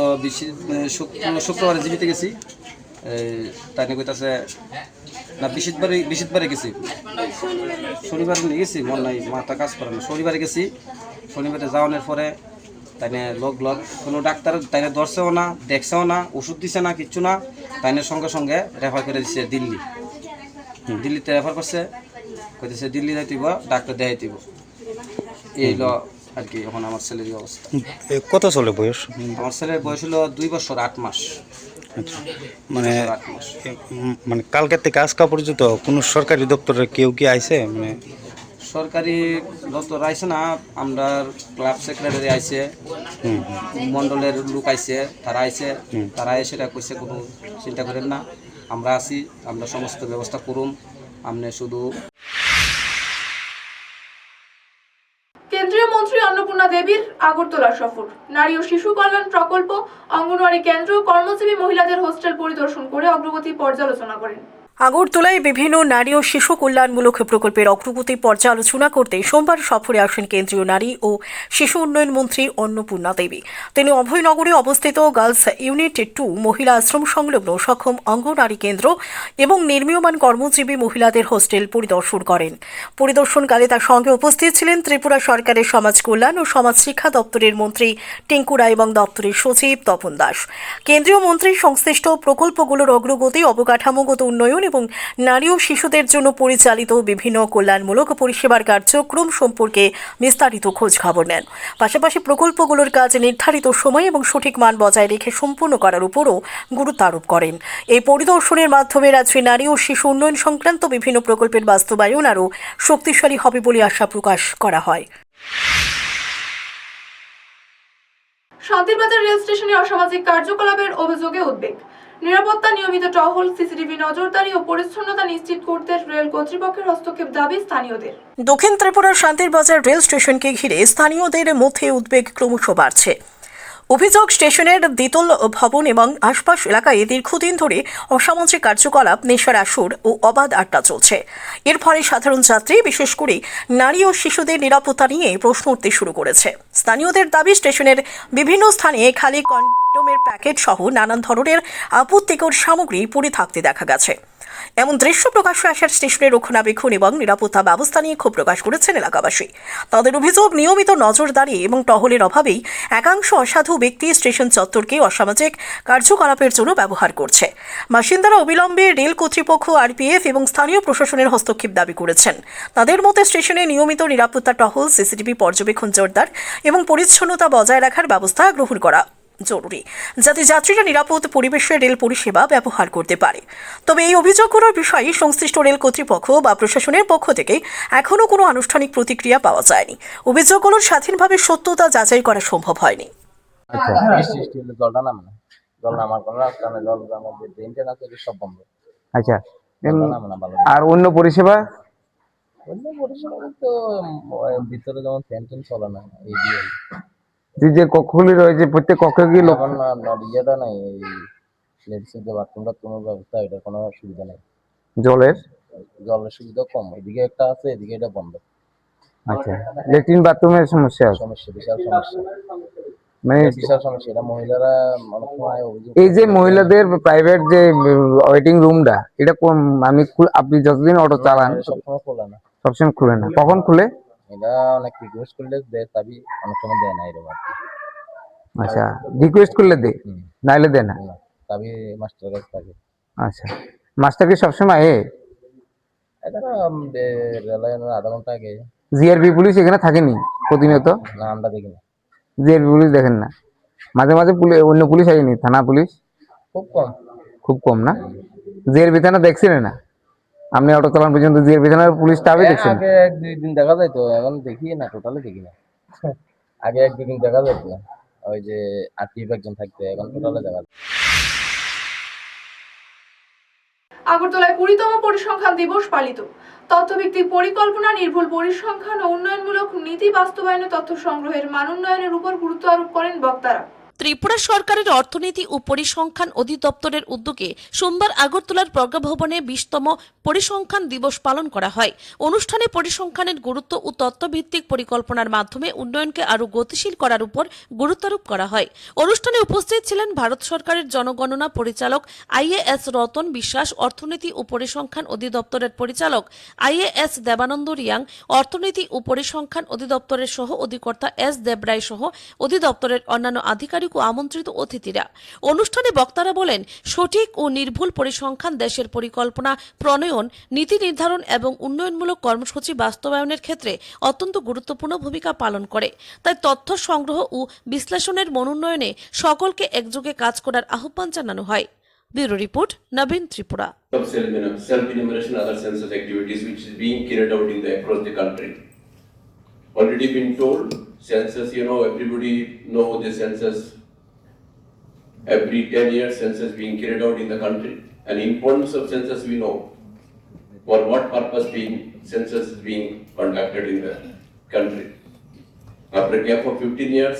শুক্রবারে জীবিত গেছি, তাই নিয়ে কইতাছে না বৃহস্পতিবারে গেছি, শনিবারে নিয়ে গেছি, মন নাই মাথা কাজ করে না। শনিবারে গেছি, শনিবারে যাওয়ানোর পরে তাইনে লোক কোনো ডাক্তার তাইনে ধরছেও না, দেখছেও না, ওষুধ দিছে না, কিচ্ছু না। তাইনে সঙ্গে সঙ্গে রেফার করে দিচ্ছে দিল্লি। দিল্লিতে রেফার করছে, কইতেছে দিল্লি যাইতেইব, ডাক্তার দেখাইতেইব। এই হলো আর কি এখন আমার ছেলের অবস্থা। কত চলে বয়স? আমার ছেলের বয়স হলো 2 বছর 8 মাস। আচ্ছা, মানে কালকের থেকে আজকা পর্যন্ত কোনো সরকারি দপ্তরে কেউ কি আইছে? মানে সরকারি দপ্তর আইছে না, আমরা ক্লাব সেক্রেটারি আইছে, মন্ডলের লোক আইছে, তারা আইছে, তারা সেটা কইছে কোনো চিন্তা করেন না, আমরা আছি, আমরা সমস্ত ব্যবস্থা করুম। আপনি শুধু কেন্দ্রীয় মন্ত্রী অন্নপূর্ণা দেবীর আগরতলা সফর, নারী ও শিশু কল্যাণ প্রকল্প, অঙ্গনওয়াড়ি কেন্দ্র, কর্মজীবী মহিলাদের হোস্টেল পরিদর্শন করে অগ্রগতি পর্যালোচনা করেন। আগরতলায় বিভিন্ন নারী ও শিশু কল্যাণমূলক প্রকল্পের অগ্রগতি পর্যালোচনা করতে সোমবার সফরে আসেন কেন্দ্রীয় নারী ও শিশু উন্নয়ন মন্ত্রী অন্নপূর্ণা দেবী। তিনি অভয়নগরে অবস্থিত গার্লস ইউনিট 2 মহিলা আশ্রম সংলগ্ন সক্ষম অঙ্গনওয়াড়ি কেন্দ্র এবং নির্মীয়মান কর্মজীবী মহিলাদের হোস্টেল পরিদর্শন করেন। পরিদর্শনকালে তার সঙ্গে উপস্থিত ছিলেন ত্রিপুরা সরকারের সমাজ কল্যাণ ও সমাজ শিক্ষা দপ্তরের মন্ত্রী টিঙ্কু রায় এবং দপ্তরের সচিব তপন দাস। কেন্দ্রীয় মন্ত্রী সংশ্লিষ্ট প্রকল্পগুলোর অগ্রগতি, অবকাঠামোগত উন্নয়ন এবং নারী ও শিশুদের জন্য পরিচালিত বিভিন্ন কল্যাণমূলক পরিষেবার কার্যক্রম সম্পর্কে বিস্তারিত খোঁজ খবর নেন। পাশাপাশি প্রকল্পগুলোর কাজ নির্ধারিত সময় এবং সঠিক মান বজায় রেখে সম্পূর্ণ করার উপরও গুরুত্ব আরোপ করেন। এই পরিদর্শনের মাধ্যমে রাজ্যে নারী ও শিশু উন্নয়ন সংক্রান্ত বিভিন্ন প্রকল্পের বাস্তবায়ন আরও শক্তিশালী হবে বলে আশা প্রকাশ করা হয়। শান্তিরবাজার রেল স্টেশনে অসামাজিক কার্যকলাপের অভিযোগে উদ্বেগ। নিরাপত্তা, নিয়মিত টহল, সিসিটিভি নজরদারি ও পরিচ্ছন্নতা নিশ্চিত করতে রেল কর্তৃপক্ষের হস্তক্ষেপ দাবি স্থানীয়দের। দক্ষিণ ত্রিপুরার শান্তিরবাজার রেল স্টেশনকে ঘিরে স্থানীয়দের মধ্যে উদ্বেগ ক্রমশ বাড়ছে। অভিযোগ, স্টেশনের দ্বিতল ভবন এবং আশপাশ এলাকায় দীর্ঘদিন ধরে অসামাজিক কার্যকলাপ, নেশার আসর ও অবাধ আড্ডা চলছে। এর ফলে সাধারণ যাত্রী, বিশেষ করে নারী ও শিশুদের নিরাপত্তা নিয়ে প্রশ্ন উঠতে শুরু করেছে। স্থানীয়দের দাবি, স্টেশনের বিভিন্ন স্থানে খালি কন্ডোমের প্যাকেট সহ নানান ধরনের আপত্তিকর সামগ্রী পড়ে থাকতে দেখা গেছে। এমন দৃশ্য প্রকাশ্যে আসার স্টেশনের রক্ষণাবেক্ষণ এবং নিরাপত্তা ব্যবস্থা নিয়ে ক্ষোভ প্রকাশ করেছেন এলাকাবাসী। তাদের অভিযোগ, নিয়মিত নজরদারি এবং টহলের অভাবেই একাংশ অসাধু ব্যক্তি স্টেশন চত্বরকে অসামাজিক কার্যকলাপের জন্য ব্যবহার করছে। বাসিন্দারা অবিলম্বে রেল কর্তৃপক্ষ, আরপিএফ এবং স্থানীয় প্রশাসনের হস্তক্ষেপ দাবি করেছেন। তাদের মতে স্টেশনে নিয়মিত নিরাপত্তা টহল, সিসিটিভি পর্যবেক্ষণ জোরদার এবং পরিচ্ছন্নতা বজায় রাখার ব্যবস্থা গ্রহণ করা জরুরি, যাতে যাত্রীরা নিরাপদ পরিবেশে রেল পরিষেবা ব্যবহার করতে পারে। তবে এই অভিযোগগুলোর বিষয়ে সংশ্লিষ্ট রেল কর্তৃপক্ষ বা প্রশাসনের পক্ষ থেকে এখনও কোনো আনুষ্ঠানিক প্রতিক্রিয়া পাওয়া যায়নি। অভিযোগগুলোর স্বাধীনভাবে সত্যতা যাচাই করা সম্ভব হয়নি। জলটা নামে না, জল নামার কোনো রাস্তা নেই, জল আমাদের ড্রেন আছে সব বন্ধ। আচ্ছা, নামে না ভালো। আর অন্য পরিষেবা? অন্য পরিষেবা তো ভিতরে যেমন ফ্যান ট্যান চলে না, এই দিয়ে যে কক্ষগুলি রয়েছে প্রত্যেক কক্ষে কি এখন ইয়েটা নাই, এই লেডিসের যে বাথরুমটা কোনো ব্যবস্থা, এটা কোনো সুবিধা নেই। জলের সুবিধা কম, এদিকে একটা আছে, এদিকে এটা বন্ধ। আচ্ছা, লেট্রিন বাথরুমের সমস্যা, বিশাল সমস্যা, মানে বিশাল সমস্যা। এটা মহিলারা অনেক সময় অভিযোগ, এই যে মহিলাদের প্রাইভেট যে ওয়েটিং রুমটা, এটা আমি আপনি যতদিন অটো চালান সবসময় খোলে না, সবসময় খুলে না, কখন খুলে? এটা অনেক রিকোয়েস্ট করলে দেয়, তবে অনেক সময় দেয় না এরকম। আচ্ছা, রিকোয়েস্ট করলে দে, নাইলে দেয় না, তবে মাস্টার কাছে থাকে। আচ্ছা, মাস্টার কি সবসময় এটা রেলাইনের আধা ঘন্টা আগে জিআরপি পুলিশ এখানে থাকেনি প্রতিনিয়ত? না, আমরা দেখি না, জিআরপি পুলিশ দেখেন না? মাঝে মাঝে অন্য পুলিশ আসেনি, থানা পুলিশ? খুব কম না? জিআরপি থানা দেখছিলেন না আপনি অটো চালান পর্যন্ত? জিআরপি থানার পুলিশ স্টাফে দেখছেন? আগে 1-2 দিন দেখা যায় তো, এখন দেখি না, টোটালি দেখি না। আগে 1-2 দিন দেখা যায় তো, ওই যে আরটিএফ একজন থাকতে, এখন টোটালি দেখা যায়। আগরতলায় 20তম পরিসংখ্যান দিবস পালিত। তথ্যভিত্তিক পরিকল্পনা, নির্ভুল পরিসংখ্যান ও উন্নয়নমূলক নীতি বাস্তবায়নে তথ্য সংগ্রহের মান উন্নয়নের উপর গুরুত্ব আরোপ করেন বক্তারা। ত্রিপুরা সরকারের অর্থনীতি ও পরিসংখ্যান অধিদপ্তরের উদ্যোগে সোমবার আগরতলার প্রজ্ঞাভবনে 20তম পরিসংখ্যান দিবস পালন করা হয়। অনুষ্ঠানে পরিসংখ্যানের গুরুত্ব ও তথ্যভিত্তিক পরিকল্পনার মাধ্যমে উন্নয়নকে আরও গতিশীল করার উপর গুরুত্বারোপ করা হয়। অনুষ্ঠানে উপস্থিত ছিলেন ভারত সরকারের জনগণনা পরিচালক IAS রতন বিশ্বাস, অর্থনীতি ও পরিসংখ্যান অধিদপ্তরের পরিচালক IAS দেবানন্দ রিয়াং, অর্থনীতি ও পরিসংখ্যান অধিদপ্তরের সহ অধিকর্তা S দেবরায় সহ অধিদপ্তরের অন্যান্য আধিকারিক ও আমন্ত্রিত অতিথিরা। অনুষ্ঠানে বক্তারা বলেন, সঠিক ও নির্ভুল পরিসংখ্যান দেশের পরিকল্পনা প্রণয়ন, নীতি নির্ধারণ এবং উন্নয়নমূলক কর্মসূচি বাস্তবায়নের ক্ষেত্রে অত্যন্ত গুরুত্বপূর্ণ ভূমিকা পালন করে। তাই তথ্য সংগ্রহ ও বিশ্লেষণের মনোন্নয়নে সকলকে একযোগে কাজ করার আহ্বান জানানো হয়। Bureau report, Nabin Tripura. Self-enumeration, other census activities which is being carried out across the country. Already been told, census, everybody know the census. Every 10 years, census being carried out in the country. And importance of census we know. For what purpose census is being conducted in the country. After a gap of 15 years,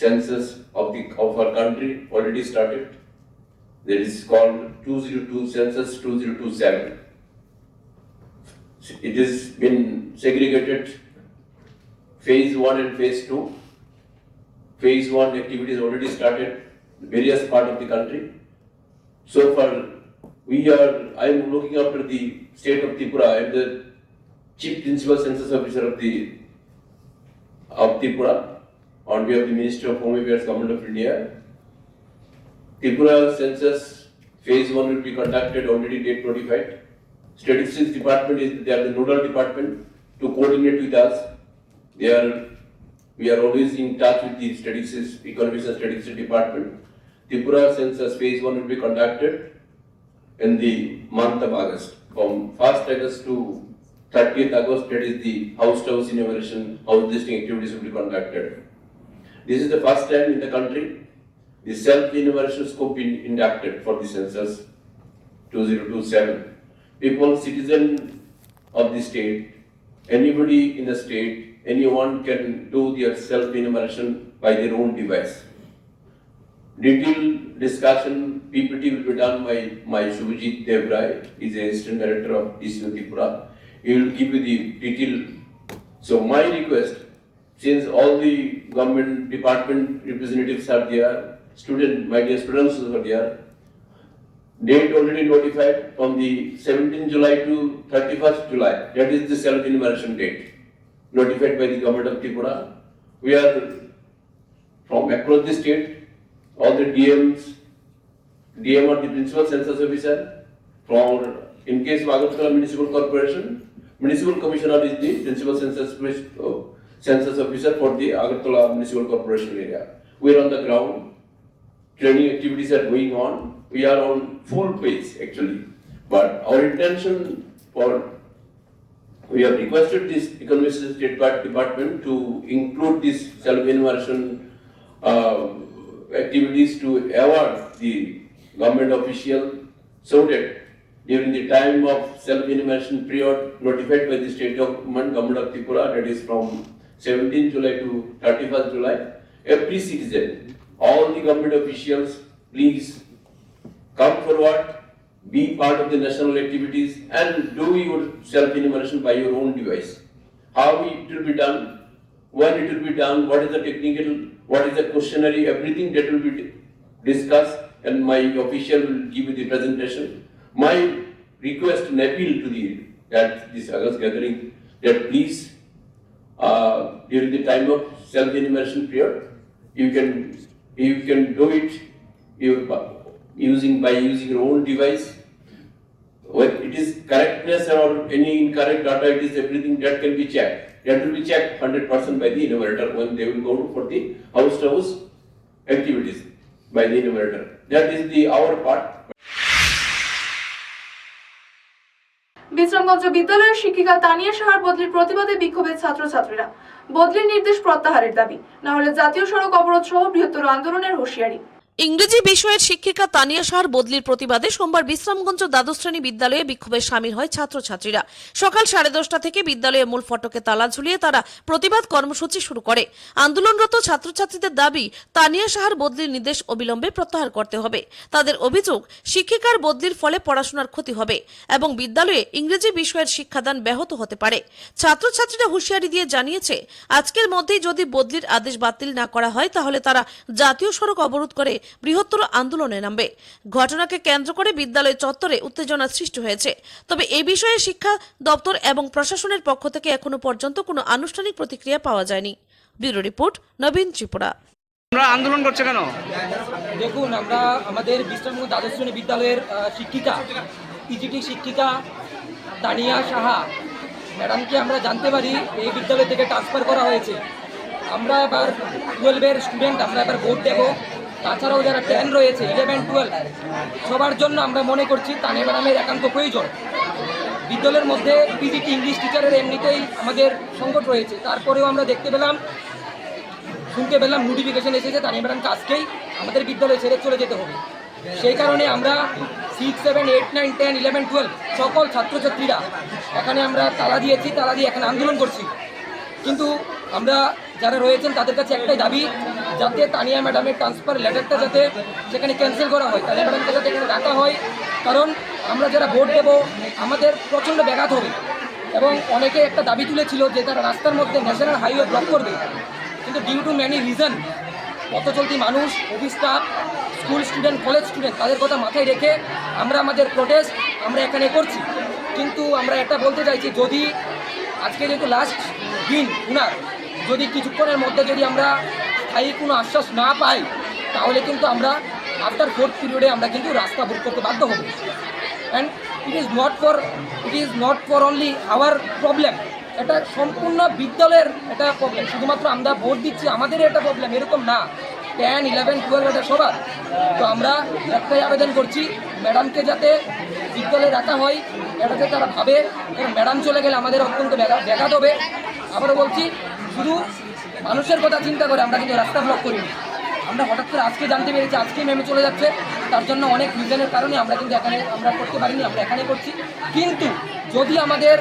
census of our country already started. That is called 202 census 2027. It has been segregated phase 1 and phase 2. Phase 1 activities already started in various parts of the country. So far, I am looking after the state of Tripura. I am the Chief Principal Census Officer of Tripura on behalf of the Ministry of Home Affairs, Government of India. Tripura census phase 1 will be conducted already date notified. Statistics department they are the nodal department to coordinate with us. We are always in touch with the statistics, economics and statistics department. Tripura census phase 1 will be conducted in the month of August. From 1st August to 30th August, that is the house-to-house enumeration, house listing activities will be conducted. This is the first time in the country the self-enumeration scope been inducted for the census 2027. People, citizen of the state, anybody in the state, anyone can do their self-enumeration by their own device. Detailed discussion, PPT will be done by my Shubhajit Devrai, he is the Assistant Director of DCO Tripura. He will give you the detail. So my request, since all the government department representatives are there, my dear students are there, date already notified from the 17th July to 31st July. That is the self-enumeration date notified by the government of Tripura. We are from across the state, all the DMs, DM or the Principal Census Officer, in case of Agartala Municipal Corporation, Municipal Commissioner is the Principal Census Officer for the Agartala Municipal Corporation area. We are on the ground. Training activities are going on. We are on full pace actually. But our intention we have requested this Economic State Department to include this self-enumeration activities to award the government official so that during the time of self-enumeration period notified by the state government of Tripura, that is from 17th July to 31st July, every citizen, all the government officials, please come forward, be part of the national activities and do your self-enumeration by your own device. How it will be done, when it will be done, what is the technical, what is the questionnaire, everything that will be discussed and my official will give you the presentation. My request and appeal to this August gathering that please during the time of self-enumeration period, you can do it by using your own device. When it is correctness or any incorrect data, it is everything that can be checked. That will be checked 100% by the enumerator when they will go for the house-to-house activities by the enumerator. That is our part. Bishramganj বিদ্যালয়ের শিক্ষিকা তানিয়া সাহার বদলির প্রতিবাদে বিক্ষোভে ছাত্রছাত্রীরা। বদলির নির্দেশ প্রত্যাহারের দাবি, না হলে জাতীয় সড়ক অবরোধ সহ বৃহত্তর আন্দোলনের হুঁশিয়ারি। ইংরেজি বিষয়ের শিক্ষিকা তানিয়া শাহর বদলির প্রতিবাদে সোমবার বিশ্রামগঞ্জ দ্বাদশ শ্রেণী বিদ্যালয়ে বিক্ষোভে সামিল হয় ছাত্রছাত্রীরা। সকাল 10:30 থেকে বিদ্যালয়ের মূল ফটকে তালা ঝুলিয়ে তারা প্রতিবাদ কর্মসূচি শুরু করে। আন্দোলনরত ছাত্রছাত্রীদের দাবি, তানিয়া শাহর বদলির নির্দেশ অবিলম্বে প্রত্যাহার করতে হবে। তাদের অভিযোগ, শিক্ষিকার বদলির ফলে পড়াশোনার ক্ষতি হবে এবং বিদ্যালয়ে ইংরেজি বিষয়ের শিক্ষাদান ব্যাহত হতে পারে। ছাত্রছাত্রীরা হুঁশিয়ারি দিয়ে জানিয়েছে, আজকের মধ্যেই যদি বদলির আদেশ বাতিল না করা হয় তাহলে তারা জাতীয় সড়ক অবরোধ করে বৃহত্তর আন্দোলনে নামবে। ঘটনাকে কেন্দ্র করে বিদ্যালয় চত্বরে উত্তেজনা সৃষ্টি হয়েছে। তবে এই বিষয়ে শিক্ষা দপ্তর এবং প্রশাসনের পক্ষ থেকে এখনো পর্যন্ত কোনো আনুষ্ঠানিক প্রতিক্রিয়া পাওয়া যায়নি। ব্যুরো রিপোর্ট, নবীন ত্রিপুরা। আমরা আন্দোলন করছে কেন? দেখুন, আমরা আমাদের বিশ্রামগঞ্জ দ্বাদশ শ্রেণী বিদ্যালয়ের শিক্ষিকা, পিজিটি শিক্ষিকা তানিয়া সাহা ম্যাডামকে আমরা জানতে পারি এই বিদ্যালয় থেকে ট্রান্সফার করা হয়েছে। আমরা এবার 12-এর স্টুডেন্ট, আমরা এবার ভোট দেবো। তাছাড়াও যারা 10 রয়েছে, 11-12 সবার জন্য আমরা মনে করছি তানিয়া ম্যাডামের একান্ত প্রয়োজন। বিদ্যালয়ের মধ্যে পিজিটি ইংলিশ টিচারের এমনিতেই আমাদের সংকট রয়েছে। তারপরেও আমরা শুনতে পেলাম নোটিফিকেশন এসেছে তানিয়া ম্যাডামকে আজকেই আমাদের বিদ্যালয়ে ছেড়ে চলে যেতে হবে। সেই কারণে আমরা 6, 7, 8, 9, 10, 11, 12 সকল ছাত্রছাত্রীরা এখানে আমরা তালা দিয়ে এখানে আন্দোলন করছি। কিন্তু আমরা যারা রয়েছেন তাদের কাছে একটাই দাবি, যাতে তানিয়া ম্যাডামের ট্রান্সফার লেটারটা যাতে সেখানে ক্যান্সেল করা হয়, তানিয়া ম্যাডামকে যাতে এখানে রাখা হয়। কারণ আমরা যারা ভোট দেব আমাদের প্রচণ্ড ব্যাঘাত হবে। এবং অনেকে একটা দাবি তুলেছিল যে তারা রাস্তার মধ্যে ন্যাশনাল হাইওয়ে ব্লক করবে, কিন্তু ডিউ টু ম্যানি রিজন পথ চলতি মানুষ, office staff, school student, college student তাদের কথা মাথায় রেখে আমরা আমাদের প্রোটেস্ট আমরা এখানে করছি। কিন্তু আমরা এটা বলতে চাইছি, যদি আজকে যেহেতু লাস্ট দিন উনার, যদি কিছুক্ষণের মধ্যে যদি আমরা স্থায়ী কোনো আশ্বাস না পাই তাহলে কিন্তু আমরা আফটার 4th পিরিয়ডে আমরা কিন্তু রাস্তা অবরোধ করতে বাধ্য হব। And it is not for only hour problem, এটা সম্পূর্ণ বিদ্যালয়ের এটা প্রবলেম। শুধুমাত্র আমরা ভোট দিচ্ছি আমাদের এটা প্রবলেম এরকম না, 10, 11, 12 এটা সবার। তো আমরা একটাই আবেদন করছি, ম্যাডামকে যাতে বিদ্যালয়ে রাখা হয়, এটাতে তারা ভাবে। কারণ ম্যাডাম চলে গেলে আমাদের অত্যন্ত ব্যাঘাত হবে। আবারও বলছি, শুধু মানুষের কথা চিন্তা করে আমরা কিন্তু রাস্তা ব্লক করিনি। আমরা হঠাৎ করে আজকে জানতে পেরেছি আজকেই ম্যামে চলে যাচ্ছে, তার জন্য অনেক রিজনের কারণে আমরা কিন্তু এখানে আমরা করতে পারিনি, আমরা এখানে করছি। কিন্তু যদি আমাদের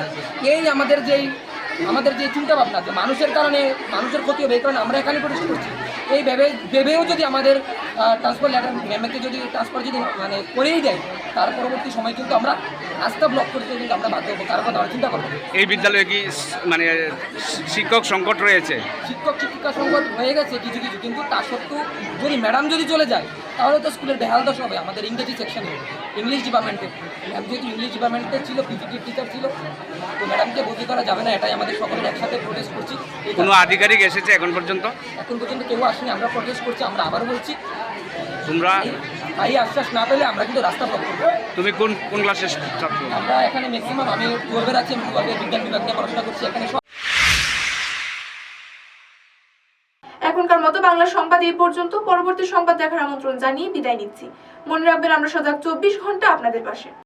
যে চিন্তাভাবনা যে মানুষের কারণে মানুষের ক্ষতি হবে, এই কারণে আমরা এখানে প্রতিষ্ঠা করছি, এই ভেবেও যদি আমাদের ট্রান্সফার লেটার ম্যামকে যদি ট্রান্সফার যদি করেই দেয়, তার পরবর্তী সময় কিন্তু আমরা রাস্তা ব্লক করতে কিন্তু আমরা বাধ্য হবো। তার কথা আমরা চিন্তা করবো। এই বিদ্যালয়ে কি শিক্ষক সংকট রয়েছে? শিক্ষিকা সংকট হয়ে গেছে কিছু, কিন্তু তা সত্ত্বেও যদি ম্যাডাম যদি চলে যায় তাহলে তো স্কুলের বেহাল দশা হবে। আমাদের ইংরেজি সেকশনে, ইংলিশ ডিপার্টমেন্টে, ম্যাম যেহেতু ইংলিশ ডিপার্টমেন্টে ছিল, পিজিটি টিচার ছিল, তো ম্যাডামকে বদলি করা যাবে না। এটাই আমাদের সকলের একসাথে প্রোটেস্ট করছি। কোনো আধিকারিক এসেছে এখন পর্যন্ত? কেউ আসেনি, আমরা প্রোটেস্ট করছি। আমরা আবারও বলছি, তোমরা তাই আশ্বাস না পেলে আমরা কিন্তু রাস্তা ব্লক করবো। তুমি কোন ক্লাসের ছাত্র? আমরা এখানে ম্যাক্সিমাম, আমি 12-এর আছি, আমি 12-এর বিজ্ঞান বিভাগ নিয়ে পড়াশোনা করছি এখানে। এখনকার মতো বাংলা সংবাদ এই পর্যন্ত। পরবর্তী সংবাদ দেখার আমন্ত্রণ জানিয়ে বিদায় নিচ্ছি। মনে রাখবেন, আমরা সজাগ 24 ঘন্টা আপনাদের পাশে।